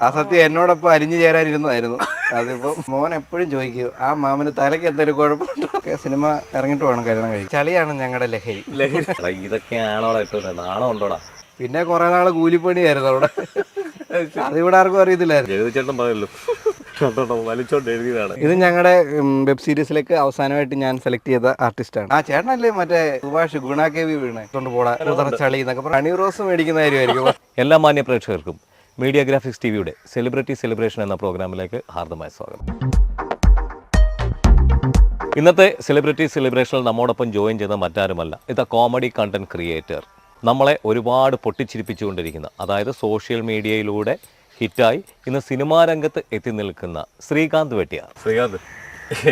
ആ സത്യം എന്നോടൊപ്പം അലിഞ്ഞു ചേരാനിരുന്നതായിരുന്നു. അതിപ്പോ മോൻ എപ്പോഴും ചോദിക്കും ആ മാമന് തലയ്ക്ക് എന്തെങ്കിലും കുഴപ്പമുണ്ടോ. സിനിമ ഇറങ്ങിയിട്ട് വേണം കല്യാണം കഴിക്കും. ചളിയാണ് ഞങ്ങളുടെ ലഹരി. ഇതൊക്കെയാണോ നാണോ ഉണ്ടോടാ? പിന്നെ കുറെ നാള് കൂലിപ്പണിയായിരുന്നു അവിടെ. അതിവിടെ ആർക്കും അറിയത്തില്ലായിരുന്നു. ജഗതിച്ചേട്ടൻ പറയല്ലോ വലിച്ചോണ്ട് എഴുതിയതാണ്. ഇത് ഞങ്ങളുടെ വെബ് സീരീസിലേക്ക് അവസാനമായിട്ട് ഞാൻ സെലക്ട് ചെയ്ത ആർട്ടിസ്റ്റാണ്. ആ ചേട്ടനല്ലേ മറ്റേ സുഭാഷ് ഗുണ KV വീണേ കൊണ്ട് പോടാ ചളി എന്നൊക്കെ പറഞ്ഞ് ഹണി റോസ് മേടിക്കുന്ന കാര്യമായിരിക്കും. എല്ലാ മാന്യ പ്രേക്ഷകർക്കും മീഡിയ ഗ്രാഫിക്സ് ടിവിയുടെ സെലിബ്രിറ്റി സെലിബ്രേഷൻ എന്ന പ്രോഗ്രാമിലേക്ക് ഹാർദമായ സ്വാഗതം. ഇന്നത്തെ സെലിബ്രിറ്റി സെലിബ്രേഷനിൽ നമ്മോടൊപ്പം ജോയിൻ ചെയ്ത മറ്റാരുമല്ല, ഇത് കോമഡി കണ്ടന്റ് ക്രിയേറ്റർ, നമ്മളെ ഒരുപാട് പൊട്ടിച്ചിരിപ്പിച്ചുകൊണ്ടിരിക്കുന്ന, അതായത് സോഷ്യൽ മീഡിയയിലൂടെ ഹിറ്റായി ഇന്ന് സിനിമാ രംഗത്ത് എത്തി നിൽക്കുന്ന ശ്രീകാന്ത് വെട്ടിയാർ. ശ്രീകാന്ത്,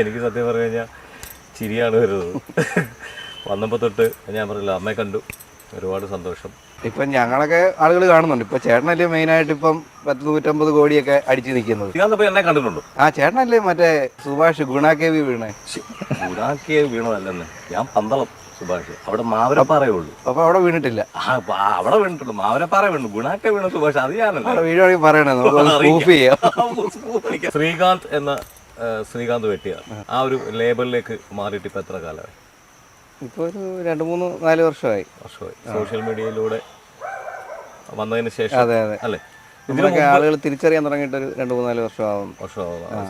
എനിക്ക് സത്യം പറഞ്ഞു കഴിഞ്ഞാൽ ചിരിയാണ് വരുന്നത്. വന്നപ്പോൾ തൊട്ട് ഞാൻ പറഞ്ഞില്ല, അമ്മയെ കണ്ടു, ഒരുപാട് സന്തോഷം. ഇപ്പം ഞങ്ങളൊക്കെ ആളുകൾ കാണുന്നുണ്ട്. ഇപ്പൊ ചേട്ടനല്ലേ മെയിനായിട്ട് ഇപ്പം 150 കോടിയൊക്കെ അടിച്ചു നിൽക്കുന്നത്. എന്നെ കണ്ടിട്ടുണ്ടോ? ആ ചേട്ടനല്ലേ മറ്റേ സുഭാഷ് ഗുണ KV വീണേ. വീണതല്ലെന്ന് ഞാൻ പന്തളം സുഭാഷ്, അവിടെ മാവരപ്പാറയേ ഉള്ളൂ. അപ്പൊ അവിടെ വീണിട്ടില്ല. അവിടെ വീണിട്ടുള്ളൂ, മാവരപ്പാറ വീണു. ഗുണാക്കെ വീണ സുഭാഷ് അത് ഞാനല്ല. വീഡിയോ പറയണേ, ശ്രീകാന്ത് എന്ന ശ്രീകാന്ത് വെട്ടിയാർ ആ ഒരു ലേബലിലേക്ക് മാറിയിട്ട് ഇപ്പൊ എത്ര കാലമായി? ഇപ്പൊ ഒരു 2-3-4 വർഷമായി. സോഷ്യൽ മീഡിയയിലൂടെ വന്നതിന് ശേഷം. അതെ അതെ അല്ലേ, ഇതിനൊക്കെ ആളുകൾ തിരിച്ചറിയാൻ തുടങ്ങിയിട്ട് ഒരു 2-3-4 വർഷമാകും.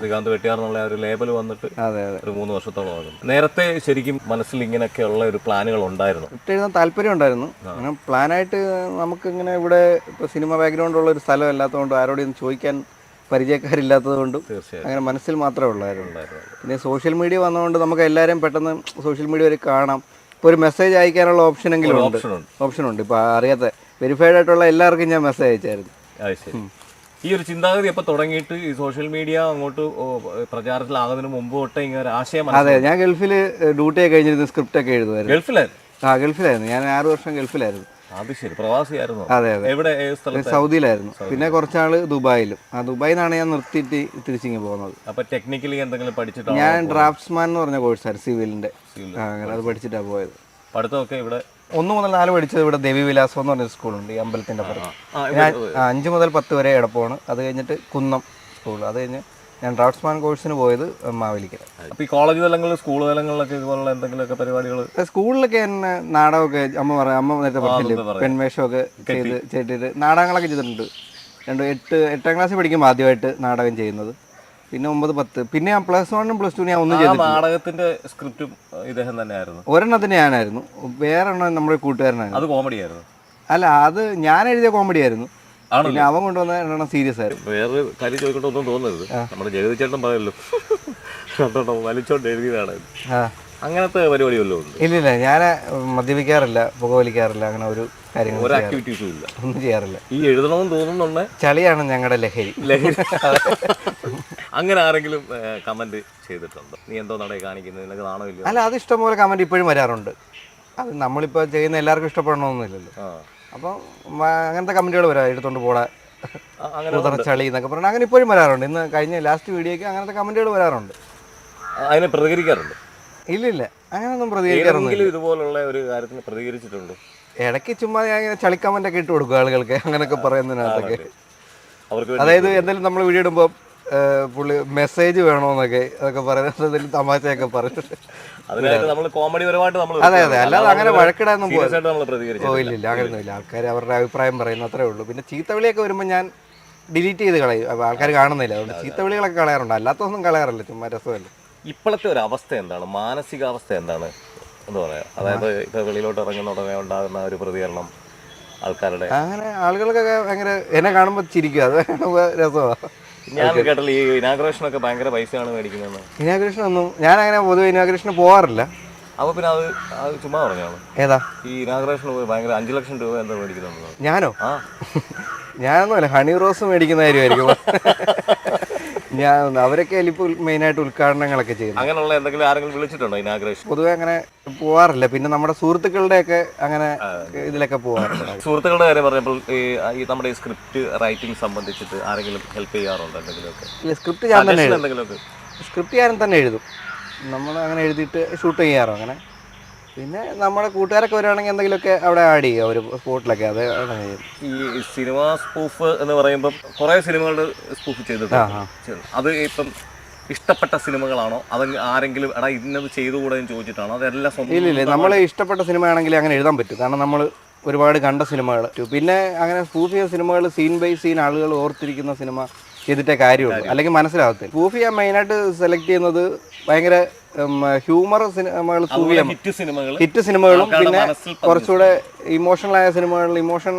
ശ്രീകാന്ത് വെട്ടിയാർ എന്നുള്ള ഒരു ലേബൽ വന്നിട്ട് അതെ ഒരു 3 വർഷത്തോളം ആകും. നേരത്തെ ശരിക്കും മനസ്സിൽ ഇങ്ങനെയൊക്കെയുള്ള ഒരു പ്ലാനുകൾ ഉണ്ടായിരുന്നു? സ്ക്രിപ്റ്റ് എഴുതാൻ താല്പര്യം ഉണ്ടായിരുന്നു. അങ്ങനെ പ്ലാനായിട്ട് നമുക്ക് ഇങ്ങനെ ഇവിടെ ഇപ്പോൾ സിനിമ ബാക്ക്ഗ്രൗണ്ട് ഉള്ള ഒരു സ്ഥലം അല്ലാത്തതുകൊണ്ട് ആരോടും ചോദിക്കാൻ പരിചയക്കാരില്ലാത്തത് കൊണ്ടും അങ്ങനെ മനസ്സിൽ മാത്രമേ ഉള്ളായിരുന്നു. പിന്നെ സോഷ്യൽ മീഡിയ വന്നതുകൊണ്ട് നമുക്ക് എല്ലാവരെയും പെട്ടെന്ന് സോഷ്യൽ മീഡിയ വരെ കാണാം. ഇപ്പോൾ ഒരു മെസ്സേജ് അയക്കാനുള്ള ഓപ്ഷനെങ്കിലും ഓപ്ഷനുണ്ട്. ഇപ്പോൾ അറിയാത്ത വെരിഫൈഡ് ആയിട്ടുള്ള എല്ലാവർക്കും ഞാൻ മെസ്സേജ് അയച്ചായിരുന്നു. ഈ ഒരു ചിന്താഗതി എപ്പോൾ തുടങ്ങിയിട്ട് ഈ സോഷ്യൽ മീഡിയ അങ്ങോട്ട് പ്രചാരത്തിലാകുന്നതിന് മുമ്പ് തൊട്ടേ ഇങ്ങനെ ഒരു ആശയം? അതെ, ഞാൻ ഗൾഫിൽ ഡ്യൂട്ടിയൊക്കെ കഴിഞ്ഞിരുന്നു, സ്ക്രിപ്റ്റ് ഒക്കെ എഴുതുമായിരുന്നു. ഗൾഫിലായിരുന്നു. ഞാൻ 6 വർഷം ഗൾഫിലായിരുന്നു. അത് ശരി, പ്രവാസിയായിരുന്നു. അതെ അതെ. എവിടെ? സൗദിയിലായിരുന്നു. പിന്നെ കുറച്ചാള് ദുബായിലും. ദുബായിൽ നിന്നാണ് ഞാൻ നിർത്തിയിട്ട് തിരിച്ചിങ്ങ് പോകുന്നത്. അപ്പൊ ടെക്നിക്കലി എന്തെങ്കിലും പഠിച്ചിട്ടോ? ഞാൻ ഡ്രാഫ്റ്റ്സ്മാൻ എന്ന് പറഞ്ഞ കോഴ്സായിരുന്നു, സിവിലിന്റെ. അങ്ങനെ അത് പഠിച്ചിട്ടാണ് പോയത്. പഠിത്തമൊക്കെ ഇവിടെ 1 മുതൽ 4 പഠിച്ചത് ഇവിടെ ദേവി വിലാസം എന്ന് പറഞ്ഞ സ്കൂളുണ്ട്, ഈ അമ്പലത്തിന്റെ പുറത്ത്. ഞാൻ 5 മുതൽ 10 വരെ എടപ്പമാണ്. അത് കഴിഞ്ഞിട്ട് കുന്നം സ്കൂൾ. അത് കഴിഞ്ഞ് ഞാൻ ഡ്രാഫ്റ്റ്സ്മാൻ കോഴ്സിന് പോയത് മാവേലിക്കര. അപ്പോൾ ഈ കോളേജ് തലങ്ങളിൽ, സ്കൂൾ തലങ്ങളിലൊക്കെ ഇതുപോലുള്ള എന്തെങ്കിലുമൊക്കെ പരിപാടികൾ? സ്കൂളിലൊക്കെ എന്നെ നാടകമൊക്കെ അമ്മ നേരത്തെ പറഞ്ഞില്ലേ, പെൺവേഷമൊക്കെ ചെയ്തിട്ട് നാടകങ്ങളൊക്കെ ചെയ്തിട്ടുണ്ട്. 8-8 ക്ലാസ്സിൽ പഠിക്കുമ്പോൾ ആദ്യമായിട്ട് നാടകം ചെയ്യുന്നത്. പിന്നെ 9, 10. പിന്നെ ഞാൻ +1 +2 ഞാൻ ഒന്നും ചെയ്തില്ല. നാടകത്തിന്റെ സ്ക്രിപ്റ്റും ഇദ്ദേഹം തന്നെയായിരുന്നു? ഒരെണ്ണത്തിന് ഞാനായിരുന്നു, വേറെണ്ണം നമ്മുടെ കൂട്ടുകാരനായിരുന്നു. അത് കോമഡി ആയിരുന്നു? അല്ല, അത് ഞാൻ എഴുതിയ കോമഡി ആയിരുന്നു. പിന്നെ അവൻ കൊണ്ടുവന്ന സീരിയസ് ആയിരുന്നു. വേറൊരു കാര്യം ചോദിക്കട്ടെ, ഒന്നും തോന്നരുത്, നമ്മുടെ ജഗതിച്ചേട്ടൻ പറയല്ലോ വലിച്ചോണ്ട് എഴുതിയതാണ്. അങ്ങനത്തെ പരിപാടി വല്ലതും ഉണ്ട്? ഇല്ലില്ല, ഞാൻ മദ്യപിക്കാറില്ല, പുകവലിക്കാറില്ല, അങ്ങനെ ഒരു കാര്യങ്ങൾ, ഒരു ആക്ടിവിറ്റീസും ഇല്ല, ഒന്നും ചെയ്യാറില്ല. ഈ എഴുതണമെന്ന് തോന്നുന്നുണ്ട്. ചളിയാണ് ഞങ്ങളുടെ ലഹരി. അങ്ങനെ ആരെങ്കിലും കമന്റ് ചെയ്തിട്ടുണ്ടോ? നീ എന്തോ നട കാണിക്കുന്നത്, നിനക്ക് നാണോ ഇല്ല? അല്ല, അത് ഇഷ്ടംപോലെ കമന്റ് ഇപ്പോഴും വരാറുണ്ട്. അത് നമ്മളിപ്പോൾ ചെയ്യുന്ന എല്ലാവർക്കും ഇഷ്ടപ്പെടണമെന്നില്ലല്ലോ. അപ്പോൾ അങ്ങനത്തെ കമന്റുകൾ വരാം, എടുത്തോണ്ട് പോടാ, ചളി എന്നൊക്കെ പറഞ്ഞാൽ അങ്ങനെ ഇപ്പോഴും വരാറുണ്ട്. ഇന്ന് കഴിഞ്ഞ ലാസ്റ്റ് വീഡിയോക്ക് അങ്ങനത്തെ കമന്റുകൾ വരാറുണ്ട്. അതിനെ പ്രതികരിക്കാറുണ്ട്? ഇല്ലില്ല, അങ്ങനെയൊന്നും പ്രതികരിക്കാറൊന്നും. ഇതുപോലുള്ള ഒരു കാര്യത്തിന് പ്രതികരിച്ചിട്ടുണ്ടോ? ഇടയ്ക്ക് ചുമ്മാ ഞാൻ ഇങ്ങനെ ചളി കമന്റൊക്കെ ഇട്ട് കൊടുക്കും ആളുകൾക്ക്, അങ്ങനെയൊക്കെ പറയുന്നതിനകത്തൊക്കെ. അതായത് എന്തെങ്കിലും നമ്മൾ വീഡിയോ ഇടുമ്പോൾ പുള്ളി മെസ്സേജ് വേണമെന്നൊക്കെ അതൊക്കെ പറയുന്നത്, തമാശയൊക്കെ പറഞ്ഞിട്ട്. അതെ അതെ, അല്ലാതെ അങ്ങനെ വഴക്കിടാനൊന്നും പോയില്ല, അങ്ങനെയൊന്നും ഇല്ല. ആൾക്കാർ അവരുടെ അഭിപ്രായം പറയുന്നു, അത്രേ ഉള്ളൂ. പിന്നെ ചീത്തവിളിയൊക്കെ വരുമ്പോൾ ഞാൻ ഡിലീറ്റ് ചെയ്ത് കളയും, അപ്പോൾ ആൾക്കാർ കാണുന്നില്ല. അതുകൊണ്ട് ചീത്തവിളികളൊക്കെ കളയാറുണ്ട്, അല്ലാത്തൊന്നും കളയാറില്ല, ചുമ്മാ രസമല്ല. ഇപ്പോഴത്തെ ഒരു അവസ്ഥ എന്താണ്, മാനസികാവസ്ഥ എന്താണ് എന്ന് പറയാം? അതായത് ഇപ്പോൾ വെളിയിലോട്ട് ഇറങ്ങുന്ന ഉടനെ ഉണ്ടാകുന്ന ഒരു പ്രതികരണം ആൾക്കാരുടെ? അങ്ങനെ ആളുകൾക്കൊക്കെ ഭയങ്കര എന്നെ കാണുമ്പോൾ ചിരിക്കും, അത് രസമാണ്. ഞാൻ കേട്ടല്ലോ ഈ ഇനാഗ്രേഷനൊക്കെ ഭയങ്കര പൈസയാണ് മേടിക്കുന്നത്. ഇനാഗ്രേഷൻ ഒന്നും ഞാൻ അങ്ങനെ പൊതുവെ ഇനാഗ്രേഷന് പോകാറില്ല. അപ്പോൾ പിന്നെ അത് ചുമ്മാ പറഞ്ഞാണ്. ഏതാ ഈ ഇനാഗ്രേഷന് പോയി ഭയങ്കര 5 ലക്ഷം രൂപ എന്താ മേടിക്കുന്നത്? ഞാനോ? ഞാനൊന്നുമല്ല, ഹണി റോസ് മേടിക്കുന്ന കാര്യമായിരിക്കും. അവരൊക്കെ ഇപ്പോൾ മെയിനായിട്ട് ഉദ്ഘാടനങ്ങളൊക്കെ ചെയ്യുന്നു. അങ്ങനെയുള്ള എന്തെങ്കിലും ആരെങ്കിലും വിളിച്ചിട്ടുണ്ടോ ഇനാഗ്രേഷൻ? പൊതുവെ അങ്ങനെ പോവാറില്ല. പിന്നെ നമ്മുടെ സുഹൃത്തുക്കളുടെ ഒക്കെ അങ്ങനെ ഇതിലൊക്കെ പോകാറുണ്ട്. സുഹൃത്തുക്കളുടെ കാര്യം പറഞ്ഞപ്പോൾ ഈ നമ്മുടെ ഈ സ്ക്രിപ്റ്റ് റൈറ്റിംഗ് സംബന്ധിച്ചിട്ട് ആരെങ്കിലും ഹെൽപ്പ് ചെയ്യാറുണ്ടോ എന്തെങ്കിലുമൊക്കെ? ഇല്ല, സ്ക്രിപ്റ്റ് ഞാൻ തന്നെ എഴുതും. സ്ക്രിപ്റ്റ് ഞാൻ തന്നെ എഴുതും. നമ്മൾ അങ്ങനെ എഴുതിയിട്ട് ഷൂട്ട് ചെയ്യാറോ അങ്ങനെ? പിന്നെ നമ്മുടെ കൂട്ടുകാരൊക്കെ വരുവാണെങ്കിൽ എന്തെങ്കിലുമൊക്കെ അവിടെ ആഡ് ചെയ്യുക ഒരു സ്പോട്ടിലൊക്കെ. അത് ഈ സിനിമ സ്പൂഫ് എന്ന് പറയുമ്പോൾ കുറേ സിനിമകളുടെ സ്പൂഫ് ചെയ്തിട്ടുണ്ട്. അത് ഇപ്പം ഇഷ്ടപ്പെട്ട സിനിമകളാണോ അത് ആരെങ്കിലും എടാ ഇന്നത് ചെയ്തുകൂടെ എന്ന് ചോദിച്ചിട്ടാണോ അതെല്ലാം സ്വന്തം? ഇല്ലില്ല, നമ്മൾ ഇഷ്ടപ്പെട്ട സിനിമയാണെങ്കിൽ അങ്ങനെ എഴുതാൻ പറ്റും. കാരണം നമ്മൾ ഒരുപാട് കണ്ട സിനിമകൾ, പിന്നെ അങ്ങനെ സ്പൂഫ് ചെയ്ത സിനിമകൾ സീൻ ബൈ സീൻ ആളുകൾ ഓർത്തിരിക്കുന്ന സിനിമ ചെയ്തിട്ടേ കാര്യമുള്ളൂ, അല്ലെങ്കിൽ മനസ്സിലാവത്തില്ല. സ്പൂഫ് ചെയ്യാൻ മെയിനായിട്ട് സെലക്ട് ചെയ്യുന്നത് ഭയങ്കര ഹ്യൂമർ സിനിമകൾ, ഹിറ്റ് സിനിമകളും പിന്നെ കുറച്ചുകൂടെ ഇമോഷണൽ ആയ സിനിമകളിൽ ഇമോഷൻ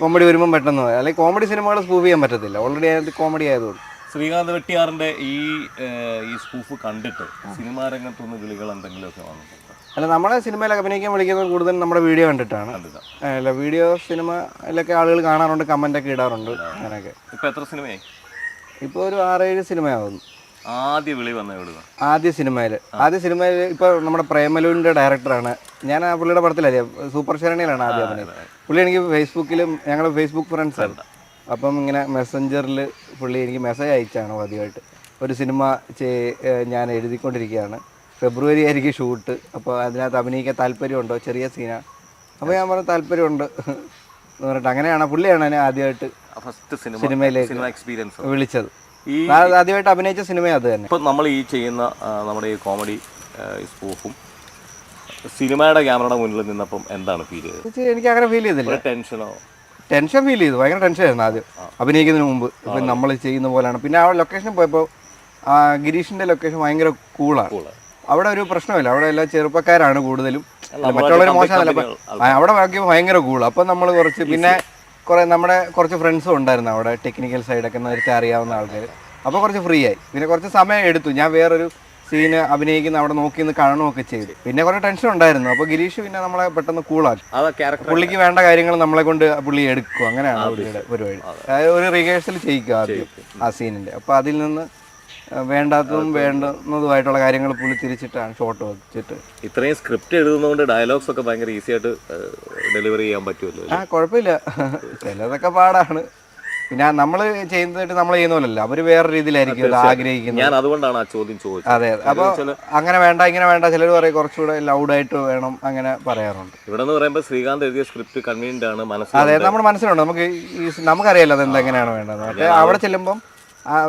കോമഡി വരുമ്പോൾ പെട്ടെന്ന്, അല്ലെങ്കിൽ കോമഡി സിനിമകൾ സ്പൂഫ് ചെയ്യാൻ പറ്റത്തില്ല, ഓൾറെഡി അതിനകത്ത് കോമഡി ആയതുകൊണ്ട്. ശ്രീകാന്ത് വെട്ടിയാറിന്റെ ഈ സ്പൂഫ് കണ്ടിട്ട് സിനിമാ രംഗത്തുനിന്ന് വിളികൾ എന്തെങ്കിലുമൊക്കെ വന്നിട്ടുണ്ടോ? അല്ല, നമ്മളെ സിനിമയിൽ അഭിനയിക്കാൻ വിളിക്കുന്നത് കൂടുതൽ നമ്മുടെ വീഡിയോ കണ്ടിട്ടാണ്. അല്ല, വീഡിയോ സിനിമയിലൊക്കെ ആളുകൾ കാണാറുണ്ട്, കമൻ്റൊക്കെ ഇടാറുണ്ട്, അങ്ങനെയൊക്കെ. ഇപ്പോൾ എത്ര സിനിമയായി? ഇപ്പോൾ ഒരു 6-7 സിനിമയാവുന്നു. ആദ്യ വിളി വന്ന എവിടുന്ന? ആദ്യ സിനിമയിൽ ഇപ്പോൾ നമ്മുടെ പ്രേമലുവിൻ്റെ ഡയറക്ടറാണ്. ഞാൻ ആ പുള്ളിയുടെ പടത്തിലല്ലേ, സൂപ്പർ ശരണിയിലാണ് ആദ്യം അഭിനയം. പുള്ളി എനിക്ക് ഫേസ്ബുക്കിലും, ഞങ്ങൾ ഫേസ്ബുക്ക് ഫ്രണ്ട്സാണ്. അപ്പം ഇങ്ങനെ മെസ്സഞ്ചറിൽ പുള്ളി എനിക്ക് മെസ്സേജ് അയച്ചാണ് ആദ്യമായിട്ട്, ഒരു സിനിമ ഞാൻ എഴുതിക്കൊണ്ടിരിക്കുകയാണ്, ഫെബ്രുവരി ആയിരിക്കും ഷൂട്ട്, അപ്പോൾ അതിനകത്ത് അഭിനയിക്കാൻ താല്പര്യമുണ്ടോ, ചെറിയ സീനാണ്. അപ്പോൾ ഞാൻ പറഞ്ഞു താല്പര്യമുണ്ട് എന്ന് പറഞ്ഞിട്ട്, അങ്ങനെയാണ് പുള്ളിയാണ് എന്നെ ആദ്യമായിട്ട് സിനിമയിലേക്ക് വിളിച്ചത്. ആദ്യമായിട്ട് അഭിനയിച്ച സിനിമ അത് തന്നെ. ഇപ്പോൾ നമ്മൾ ഈ ചെയ്യുന്ന നമ്മുടെ ഈ കോമഡി സ്പൂഫും സിനിമയുടെ ക്യാമറയുടെ മുന്നിൽ നിന്നപ്പം എന്താണ് ഫീൽ ചെയ്തത്? എനിക്ക് അങ്ങനെ ഫീൽ ചെയ്തില്ല. ടെൻഷൻ ഫീൽ ചെയ്തു, ഭയങ്കര ടെൻഷനായിരുന്നു ആദ്യം അഭിനയിക്കുന്നതിന് മുമ്പ്. ഇപ്പം നമ്മൾ ചെയ്യുന്ന പോലെയാണ്. പിന്നെ ആ ലൊക്കേഷനിൽ പോയപ്പോൾ ഗിരീഷിൻ്റെ ലൊക്കേഷൻ ഭയങ്കര കൂളാണ്. അവിടെ ഒരു പ്രശ്നമില്ല, അവിടെ എല്ലാ ചെറുപ്പക്കാരാണ് കൂടുതലും, മറ്റുള്ളവർ മോശമല്ല. അവിടെ നോക്കിയപ്പോൾ ഭയങ്കര കൂൾ. അപ്പം നമ്മൾ കുറച്ച് പിന്നെ നമ്മുടെ കുറച്ച് ഫ്രണ്ട്സും ഉണ്ടായിരുന്നു അവിടെ, ടെക്നിക്കൽ സൈഡൊക്കെ നേരത്തെ അറിയാവുന്ന ആൾക്കാർ. അപ്പോൾ കുറച്ച് ഫ്രീ ആയി. പിന്നെ കുറച്ച് സമയം എടുത്തു, ഞാൻ വേറൊരു സീന് അഭിനയിക്കുന്ന അവിടെ നോക്കി നിന്ന് കാണുകയൊക്കെ ചെയ്തു. പിന്നെ കുറേ ടെൻഷൻ ഉണ്ടായിരുന്നു. അപ്പോൾ ഗിരീഷ് പിന്നെ നമ്മളെ പെട്ടെന്ന് കൂളാക്കി. പുള്ളിക്ക് വേണ്ട കാര്യങ്ങൾ നമ്മളെ കൊണ്ട് പുള്ളി എടുക്കും. അങ്ങനെയാണ് പുള്ളിയുടെ പരിപാടി. അതായത് ഒരു റിഹേഴ്സൽ ചെയ്യിക്കുക ആദ്യം ആ സീനിൻ്റെ. അപ്പോൾ അതിൽ നിന്ന് വേണ്ടാത്തതും വേണ്ടുന്നതുമായിട്ടുള്ള കാര്യങ്ങൾ പുള്ളി തിരിച്ചിട്ടാണ് ഷോട്ട് വെച്ചിട്ട്. ഇത്രയും സ്ക്രിപ്റ്റ് എഴുതുന്നതുകൊണ്ട് ഡയലോഗ്സ് ഒക്കെ ഭയങ്കര ഈസി ആയിട്ട് ഡെലിവറി ചെയ്യാൻ പറ്റുമല്ലോ? കുഴപ്പമില്ല, ചിലതൊക്കെ പാടാണ്. പിന്നെ നമ്മൾ ചെയ്യുന്നതായിട്ട് നമ്മൾ ചെയ്യുന്ന പോലല്ല, അവർ വേറെ രീതിയിലായിരിക്കും ആഗ്രഹിക്കുന്നത്. ഞാൻ അതുകൊണ്ടാണ് ആ ചോദ്യം ചോദിച്ചത്. അതെ, അപ്പോൾ അങ്ങനെ വേണ്ട ഇങ്ങനെ വേണ്ട, ചിലർ പറയും കുറച്ചുകൂടെ ലൗഡായിട്ട് വേണം, അങ്ങനെ പറയാറുണ്ട്. ഇവിടെ എന്ന് പറയുമ്പോൾ ശ്രീകാന്ത് എഴുതിയ സ്ക്രിപ്റ്റ് കൺവീനിയന്റ് ആണ്, അതെ, നമ്മുടെ മനസ്സിലുണ്ട്, നമുക്കറിയാലോ അത് എന്തെങ്ങനെയാണ് വേണ്ടത്. പക്ഷേ അവിടെ ചെല്ലുമ്പം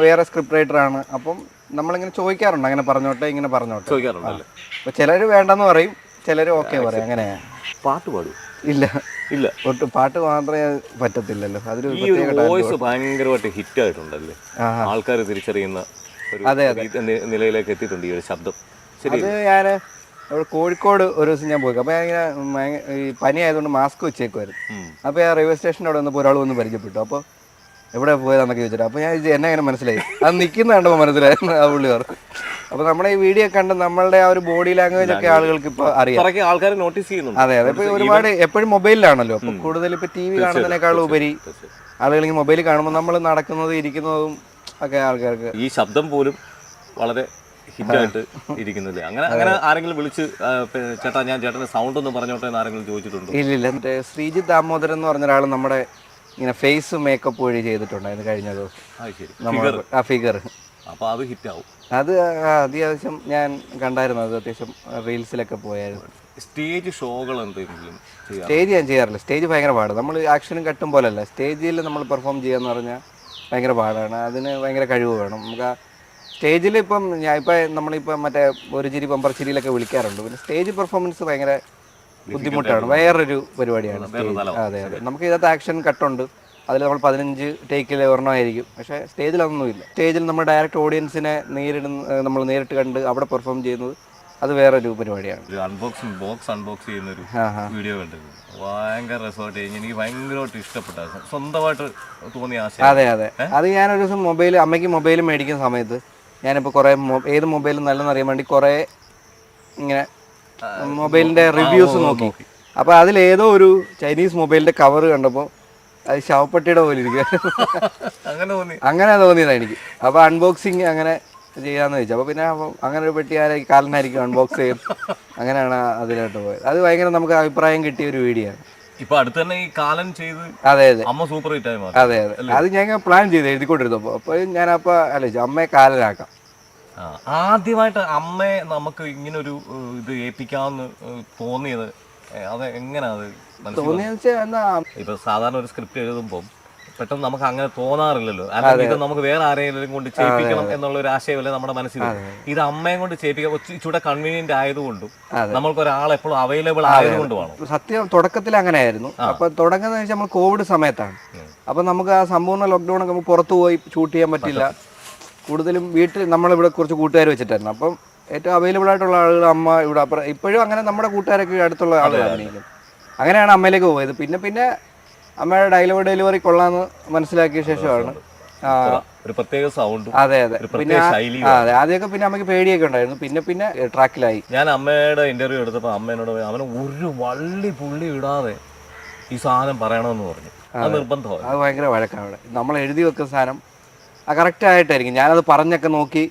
വേറെ സ്ക്രിപ്റ്റ് റൈറ്ററാണ്, അപ്പം നമ്മളിങ്ങനെ ചോദിക്കാറുണ്ട്, അങ്ങനെ പറഞ്ഞോട്ടെ ഇങ്ങനെ പറഞ്ഞോട്ടെ ചോദിക്കാറുണ്ടല്ലേ. അപ്പോൾ ചിലർ വേണ്ടെന്ന് പറയും, ചിലർ ഓക്കെ പറയും. അങ്ങനെയാണ്. പാട്ട് പാടും? ഇല്ല, ഒട്ടും പാട്ട് മാത്രമേ പറ്റത്തില്ലല്ലോ. അതൊരു വോയിസ് ഭയങ്കരമായിട്ട് ഹിറ്റ് ആയിട്ടുണ്ടല്ലേ, ആൾക്കാർ തിരിച്ചറിയുന്ന നിലയിലേക്ക് എത്തിയിട്ടുണ്ട് ഈ ഒരു ശബ്ദം. അത് ഞാൻ കോഴിക്കോട് ഒരു ദിവസം ഞാൻ പോയി. അപ്പോൾ ഞാൻ ഈ പനി ആയതുകൊണ്ട് മാസ്ക് വെച്ചേക്കുമായിരുന്നു. അപ്പോൾ ഞാൻ റെയിൽവേ സ്റ്റേഷൻ്റെ അവിടെ വന്നപ്പോൾ ഒരാൾ വന്ന് പരിചയപ്പെട്ടു. അപ്പോൾ എവിടെ പോയതാന്നൊക്കെ ചോദിച്ചിട്ട്, അപ്പോൾ ഞാൻ എന്നെ അങ്ങനെ മനസ്സിലായി, അത് നിൽക്കുന്ന കണ്ടപ്പോൾ മനസ്സിലായിരുന്നു ആ പുള്ളി പറഞ്ഞു. അപ്പോൾ നമ്മുടെ ഈ വീഡിയോ കണ്ട് നമ്മളുടെ ആ ഒരു ബോഡി ലാംഗ്വേജ് ഒക്കെ ആളുകൾക്ക് ഇപ്പോൾ അറിയാം, ആൾക്കാർ നോട്ടീസ് ചെയ്യുന്നുണ്ട്. അതെ, ഇപ്പോൾ ഒരുപാട് എപ്പോഴും മൊബൈലിലാണല്ലോ. അപ്പോൾ കൂടുതൽ ഇപ്പോൾ TV കാണുന്നതിനേക്കാളും ഉപരി ആളുകൾ ഈ മൊബൈൽ കാണുമ്പോൾ നമ്മൾ നടക്കുന്നതും ഇരിക്കുന്നതും ഒക്കെ ആൾക്കാർക്ക് ഈ ശബ്ദം പോലും വളരെ ഹിറ്റായിട്ട് ഇരിക്കുന്നില്ലേ? അങ്ങനെ ആരെങ്കിലും വിളിച്ച് ചേട്ടാ ഞാൻ ചേട്ടൻ്റെ സൗണ്ട് ഒന്ന് പറഞ്ഞോട്ടെ എന്ന് ആരെങ്കിലും ചോദിച്ചിട്ടുണ്ടോ? ഇല്ലില്ല. മറ്റേ ശ്രീജിത്ത് ദാമോദരൻ എന്ന് പറഞ്ഞ ഒരാൾ നമ്മുടെ ഇങ്ങനെ ഫേസ് മേക്കപ്പ് വഴി ചെയ്തിട്ടുണ്ടായിരുന്നു കഴിഞ്ഞ ദിവസം, ആ ഫിഗർ. അപ്പോൾ അത് ഹിറ്റാവും. അത് അത്യാവശ്യം ഞാൻ കണ്ടായിരുന്നു, അത് അത്യാവശ്യം റീൽസിലൊക്കെ പോയായിരുന്നു. സ്റ്റേജ് ഷോകൾ എന്തെങ്കിലും? സ്റ്റേജ് ഞാൻ ചെയ്യാറില്ല, സ്റ്റേജ് ഭയങ്കര പാടാണ്. നമ്മൾ ആക്ഷനും കട്ടും പോലല്ല, സ്റ്റേജിൽ നമ്മൾ പെർഫോം ചെയ്യാന്ന് പറഞ്ഞാൽ ഭയങ്കര പാടാണ്. അതിന് ഭയങ്കര കഴിവ് വേണം. നമുക്ക് ആ സ്റ്റേജിൽ ഇപ്പം നമ്മളിപ്പോൾ മറ്റേ ഒരു ചിരി പമ്പർ ചിരിയിലൊക്കെ വിളിക്കാറുണ്ട്. പിന്നെ സ്റ്റേജ് പെർഫോമൻസ് ഭയങ്കര ബുദ്ധിമുട്ടാണ്, വേറൊരു പരിപാടിയാണ്. അതെ, നമുക്ക് ഇതിനകത്ത് ആക്ഷൻ കട്ടുണ്ട്, അതിൽ നമ്മൾ 15 ടേക്കിൽ ഒരെണ്ണമായിരിക്കും. പക്ഷേ സ്റ്റേജിൽ അതൊന്നുമില്ല. സ്റ്റേജിൽ നമ്മൾ ഡയറക്റ്റ് ഓഡിയൻസിനെ നമ്മൾ നേരിട്ട് കണ്ട് അവിടെ പെർഫോം ചെയ്യുന്നത് അത് വേറൊരു പരിപാടിയാണ്. ബോക്സ് അൺബോക്സ് ചെയ്യുന്ന ഒരു വീഡിയോ കണ്ടിരുന്നു, ഭയങ്കര രസമായിട്ട് എനിക്ക് ഭയങ്കരമായിട്ട് ഇഷ്ടപ്പെട്ടു, സ്വന്തമായിട്ട് തോന്നിയ ആശയം. അതെ, അത് ഞാനൊരു ദിവസം അമ്മയ്ക്ക് മൊബൈൽ മേടിക്കുന്ന സമയത്ത് ഞാനിപ്പോൾ കുറേ ഏത് മൊബൈലും നല്ലതെന്ന് അറിയാൻ വേണ്ടി കുറേ ഇങ്ങനെ മൊബൈലിൻ്റെ റിവ്യൂസ് നോക്കി. അപ്പോൾ അതിലേതോ ഒരു ചൈനീസ് മൊബൈലിൻ്റെ കവർ കണ്ടപ്പോൾ അത് ശവപ്പെട്ടിയുടെ പോലെ ഇരിക്കുക, അങ്ങനെ തോന്നിയതാണ് എനിക്ക്. അപ്പോൾ അൺബോക്സിങ് അങ്ങനെ ചെയ്യാമെന്ന് ചോദിച്ചു. അപ്പോൾ പിന്നെ അങ്ങനെ ഒരു പെട്ടി കാലനായിരിക്കും അൺബോക്സ് ചെയ്ത്, അങ്ങനെയാണ് അതിലോട്ട് പോയത്. അത് ഭയങ്കര നമുക്ക് അഭിപ്രായം കിട്ടിയ ഒരു വീഡിയോ ആണ്. ഇപ്പൊ അടുത്ത് തന്നെ ഈ കാലൻ ചെയ്ത് അമ്മ സൂപ്പർ ഹിറ്റ് ആയി മാറി. അതെ, അത് ഞാൻ പ്ലാൻ ചെയ്ത് എഴുതിക്കൊണ്ടിരുന്നപ്പോൾ അപ്പോൾ ഞാനപ്പോൾ ആലോചിച്ചു അമ്മയെ കാലനാക്കാം. ആദ്യമായിട്ട് അമ്മയെ നമുക്ക് ഇങ്ങനൊരു ഇത് ഏൽപ്പിക്കാമെന്ന് തോന്നിയത് അത് എങ്ങനെയാ അത് ഇപ്പൊ സാധാരണ ഒരു സ്ക്രിപ്റ്റ് എഴുതുമ്പോൾ പെട്ടെന്ന് നമുക്ക് അങ്ങനെ തോന്നാറില്ലല്ലോ, അല്ലെങ്കിൽ ഇത് നമുക്ക് വേറെ ആരെങ്കിലും കൊണ്ട് ചെയ്യിപ്പിക്കണം എന്നുള്ള ഒരു ആശയമല്ലേ നമ്മുടെ മനസ്സിൽ. ഇത് അമ്മയെ കൊണ്ട് ചെയ്യിപ്പിക്കാൻ ഇച്ചിരി കൺവീനിയന്റ് ആയതുകൊണ്ടും നമ്മൾക്ക് ഒരാൾ എപ്പോഴും അവൈലബിൾ ആയതുകൊണ്ടുമാണ്. സത്യം തുടക്കത്തിൽ അങ്ങനെയായിരുന്നു. അപ്പൊ തുടങ്ങുന്നത് വെച്ചാൽ നമ്മൾ കോവിഡ് സമയത്താണ്. അപ്പൊ നമുക്ക് ആ സമ്പൂർണ്ണ ലോക്ക്ഡൌൺ ഒക്കെ നമുക്ക് പുറത്തു പോയി ഷൂട്ട് ചെയ്യാൻ പറ്റില്ല. കൂടുതലും വീട്ടിൽ നമ്മളിവിടെ കുറച്ച് കൂട്ടുകാർ വെച്ചിട്ടായിരുന്നു. അപ്പം ഏറ്റവും അവൈലബിൾ ആയിട്ടുള്ള ആളുകൾ അമ്മ ഇവിടെ അപ്പുറം. ഇപ്പോഴും അങ്ങനെ നമ്മുടെ കൂട്ടുകാരൊക്കെ അടുത്തുള്ള ആളുകളാണ്. അങ്ങനെയാണ് അമ്മയിലേക്ക് പോയത്. പിന്നെ അമ്മയുടെ ഡെലിവറി കൊള്ളാന്ന് മനസ്സിലാക്കിയ ശേഷമാണ് ഒരു പ്രത്യേക സൗണ്ട്. അതെ പിന്നെ അതെ ആദ്യമൊക്കെ പിന്നെ അമ്മയ്ക്ക് പേടിയൊക്കെ ഉണ്ടായിരുന്നു. പിന്നെ ട്രാക്കിലായി. ഞാൻ അമ്മയുടെ ഇന്റർവ്യൂ എടുത്തപ്പോൾ അമ്മേനോട് അവന് ഒരു വള്ളി പുള്ളി ഇടാതെ ഈ സാധനം പറയണമെന്ന് പറഞ്ഞു. അത് നിർബന്ധമാണ്. അത് ഭയങ്കര വഴക്കാണ്. അവിടെ നമ്മൾ എഴുതി വെക്കുന്ന സാധനം കറക്റ്റ് ആയിട്ടായിരിക്കും. ഞാനത് പറഞ്ഞൊക്കെ നോക്കി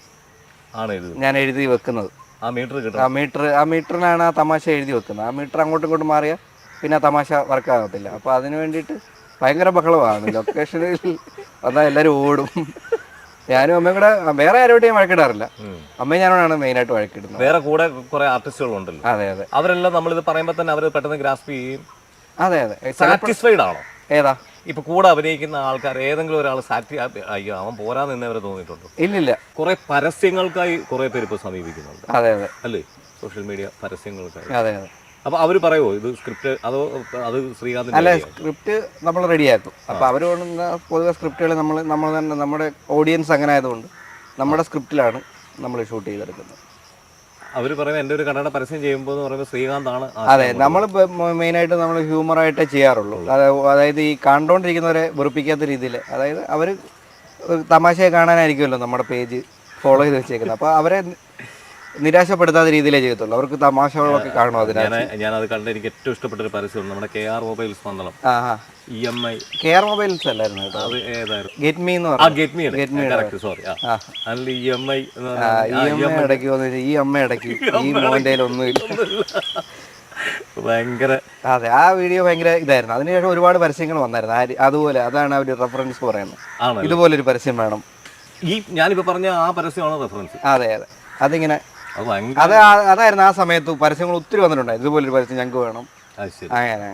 ഞാൻ എഴുതി വെക്കുന്നത്. ആ മീറ്ററിനാണ് ആ തമാശ എഴുതി വെക്കുന്നത്. ആ മീറ്റർ അങ്ങോട്ടും ഇങ്ങോട്ടും മാറിയാൽ പിന്നെ തമാശ വർക്കാകത്തില്ല. അപ്പോൾ അതിന് വേണ്ടിയിട്ട് ഭയങ്കര ബഹളമാണ്. ലൊക്കേഷനിൽ വന്നാൽ എല്ലാവരും ഓടും. ഞാനും അമ്മയും കൂടെ വേറെ ആരോടും ഞാൻ വഴക്കിടാറില്ല. അമ്മയും ഞാനോടാണ് മെയിനായിട്ട് വഴക്കിടുന്നത്. വേറെ കൂടെ കുറെ ആർട്ടിസ്റ്റുകളുണ്ടല്ലോ. അതെ അവരെല്ലാം നമ്മളിത് പറയുമ്പോൾ തന്നെ അവർ പെട്ടെന്ന് ഗ്രാസ്പ് ചെയ്യും. അതെ സാറ്റിസ്ഫൈഡ് ആണോ? ഏതാ ഇപ്പൊ കൂടെ അഭിനയിക്കുന്ന ആൾക്കാർ ഏതെങ്കിലും ഒരാൾ അയ്യോ അവൻ പോരാന്ന് എന്നവരെ തോന്നിയിട്ടുണ്ടോ? ഇല്ലില്ല. കുറെ പരസ്യങ്ങൾക്കായി കുറെ പേര് ഇപ്പൊ സമീപിക്കുന്നുണ്ട്. അതെ അല്ലേ, സോഷ്യൽ മീഡിയ പരസ്യങ്ങൾക്കായി. അതെ അപ്പൊ അവര് പറയുമോ ഇത് സ്ക്രിപ്റ്റ് അതോ അത് ശ്രീകാന്ത്? അല്ല, സ്ക്രിപ്റ്റ് നമ്മൾ റെഡിയാക്കും. അപ്പൊ അവർ കൊണ്ടുവന്ന പൊതുവെ സ്ക്രിപ്റ്റുകൾ നമ്മൾ തന്നെ നമ്മുടെ ഓഡിയൻസ് അങ്ങനെ ആയതുകൊണ്ട് നമ്മുടെ സ്ക്രിപ്റ്റിലാണ് നമ്മൾ ഷൂട്ട് ചെയ്തെടുക്കുന്നത്. അവർ പറയുന്നത് എൻ്റെ ഒരു കടയുടെ പരസ്യം ചെയ്യുമ്പോൾ എന്ന് പറയുമ്പോൾ ശ്രീകാന്താണ്. അതെ, നമ്മൾ മെയിനായിട്ട് നമ്മൾ ഹ്യൂമറായിട്ടേ ചെയ്യാറുള്ളൂ. അതായത് ഈ കണ്ടുകൊണ്ടിരിക്കുന്നവരെ വെറുപ്പിക്കാത്ത രീതിയിൽ. അതായത് അവർ തമാശയെ കാണാനായിരിക്കുമല്ലോ നമ്മുടെ പേജ് ഫോളോ ചെയ്ത് വെച്ചേക്കുന്നത്. അപ്പോൾ അവരെ നിരാശപ്പെടുത്താത്ത രീതിയിലേ ചെയ്യത്തുള്ളൂ. അവർക്ക് തമാശകളൊക്കെ കാണും. ഞാനത് കണ്ട് എനിക്ക് ഏറ്റവും ഇഷ്ടപ്പെട്ട ഒരു പരസ്യം നമ്മുടെ KR മൊബൈൽസ് വന്നല്ലോ. EMI KR മൊബൈൽസ് അല്ലായിരുന്നു കേട്ടോ, അത് ഏതായിരുന്നു? ഗെറ്റ്മി എന്ന് പറഞ്ഞു. സോറി. അതിൽ EMI ഇടയ്ക്ക് വന്നിട്ട് ഈ അമ്മ ഇടയ്ക്ക് ഈ മോൻ്റെ ഒന്നുമില്ല. ഭയങ്കര. അതെ, ആ വീഡിയോ ഭയങ്കര ഇതായിരുന്നു. അതിനുശേഷം ഒരുപാട് പരസ്യങ്ങൾ വന്നായിരുന്നു. അതുപോലെ അതാണ് അവർ റെഫറൻസ് പറയുന്നത്. ഇതുപോലൊരു പരസ്യം വേണം. ഈ ഞാനിപ്പോ പറഞ്ഞ ആ പരസ്യമാണോ റെഫറൻസ്? അതെ അതിങ്ങനെ അതായിരുന്നു ആ സമയത്ത് പരസ്യങ്ങൾ ഒത്തിരി വന്നിട്ടുണ്ടായിരുന്നു. ഇതുപോലൊരു പരസ്യം ഞങ്ങൾക്ക് വേണം. അങ്ങനെ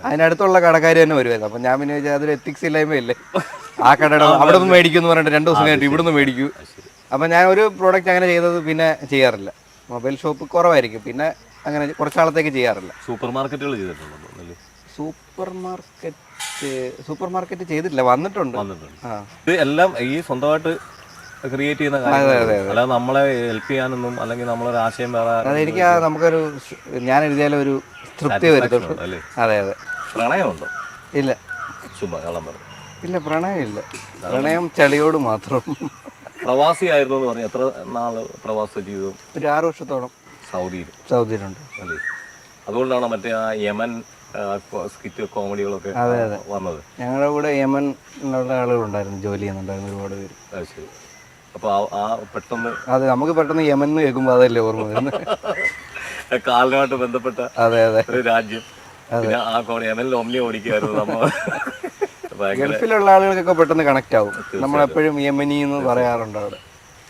അതിനടുത്തുള്ള കടക്കാർ തന്നെ വരുമായിരുന്നു. അപ്പം ഞാൻ പിന്നെ അതൊരു എത്തിക്സ് ഇല്ലായ്മയല്ലേ. ആ കടയുടെ അവിടെ നിന്ന് മേടിക്കുമെന്ന് പറഞ്ഞിട്ട് 2 ദിവസം കഴിഞ്ഞിട്ട് ഇവിടുന്ന് മേടിക്കൂ. അപ്പം ഞാൻ ഒരു പ്രോഡക്റ്റ് അങ്ങനെ ചെയ്തത് പിന്നെ ചെയ്യാറില്ല. മൊബൈൽ ഷോപ്പ് കുറവായിരിക്കും. പിന്നെ അങ്ങനെ കുറച്ചാളത്തേക്ക് ചെയ്യാറില്ല. സൂപ്പർ മാർക്കറ്റുകൾ ചെയ്തിട്ടുണ്ടോ? സൂപ്പർ മാർക്കറ്റ് ചെയ്തിട്ടില്ല. വന്നിട്ടുണ്ട്. ഇത് എല്ലാം ഈ സ്വന്തമായിട്ട് ക്രിയേറ്റ് ചെയ്യുന്ന കാര്യങ്ങൾ, അല്ലാതെ നമ്മളെ ഹെൽപ്പ് ചെയ്യാനൊന്നും അല്ലെങ്കിൽ നമ്മളൊരു ആശയം വേറെ. എനിക്ക് നമുക്കൊരു ഞാൻ എഴുതിയാലും ഒരു തൃപ്തി വരുത്തുള്ളൂ. അതെ പ്രണയമുണ്ടോ? ഇല്ല. ഇല്ല, പ്രണയം ഇല്ല. പ്രണയം ചളിയോട് മാത്രം. പ്രവാസിയായിരുന്നു എന്ന് പറഞ്ഞു. എത്ര നാള് പ്രവാസ ജീവിതം? ഒരു 6 വർഷത്തോളം സൗദിയിലുണ്ട്. അല്ലേ, അതുകൊണ്ടാണ് മറ്റേ ആ യമൻ സ്കിറ്റ് കോമഡികളൊക്കെ വന്നത്. ഞങ്ങളുടെ കൂടെ യമനിലുള്ള ആളുകളുണ്ടായിരുന്നു, ജോലി ചെയ്യുന്നുണ്ടായിരുന്നു ഒരുപാട് പേര്. അത് ശരി. അപ്പൊ ആ പെട്ടെന്ന് അതെ, നമുക്ക് പെട്ടെന്ന് യമൻ എന്ന് കേൾക്കുമ്പോൾ അതല്ലേ ഓർമ്മ വരുന്നത്. കാലിനുമായിട്ട് ബന്ധപ്പെട്ട ഒരു രാജ്യം. പിന്നെ ആ യമനിൽ ഒമ്നി ഓടിക്കുമായിരുന്നു നമ്മൾ. ഗൾഫിലുള്ള ആളുകൾക്കൊക്കെ പെട്ടെന്ന് കണക്ട് ആവും. നമ്മളെപ്പോഴും യമനി എന്ന് പറയാറുണ്ട് അവിടെ.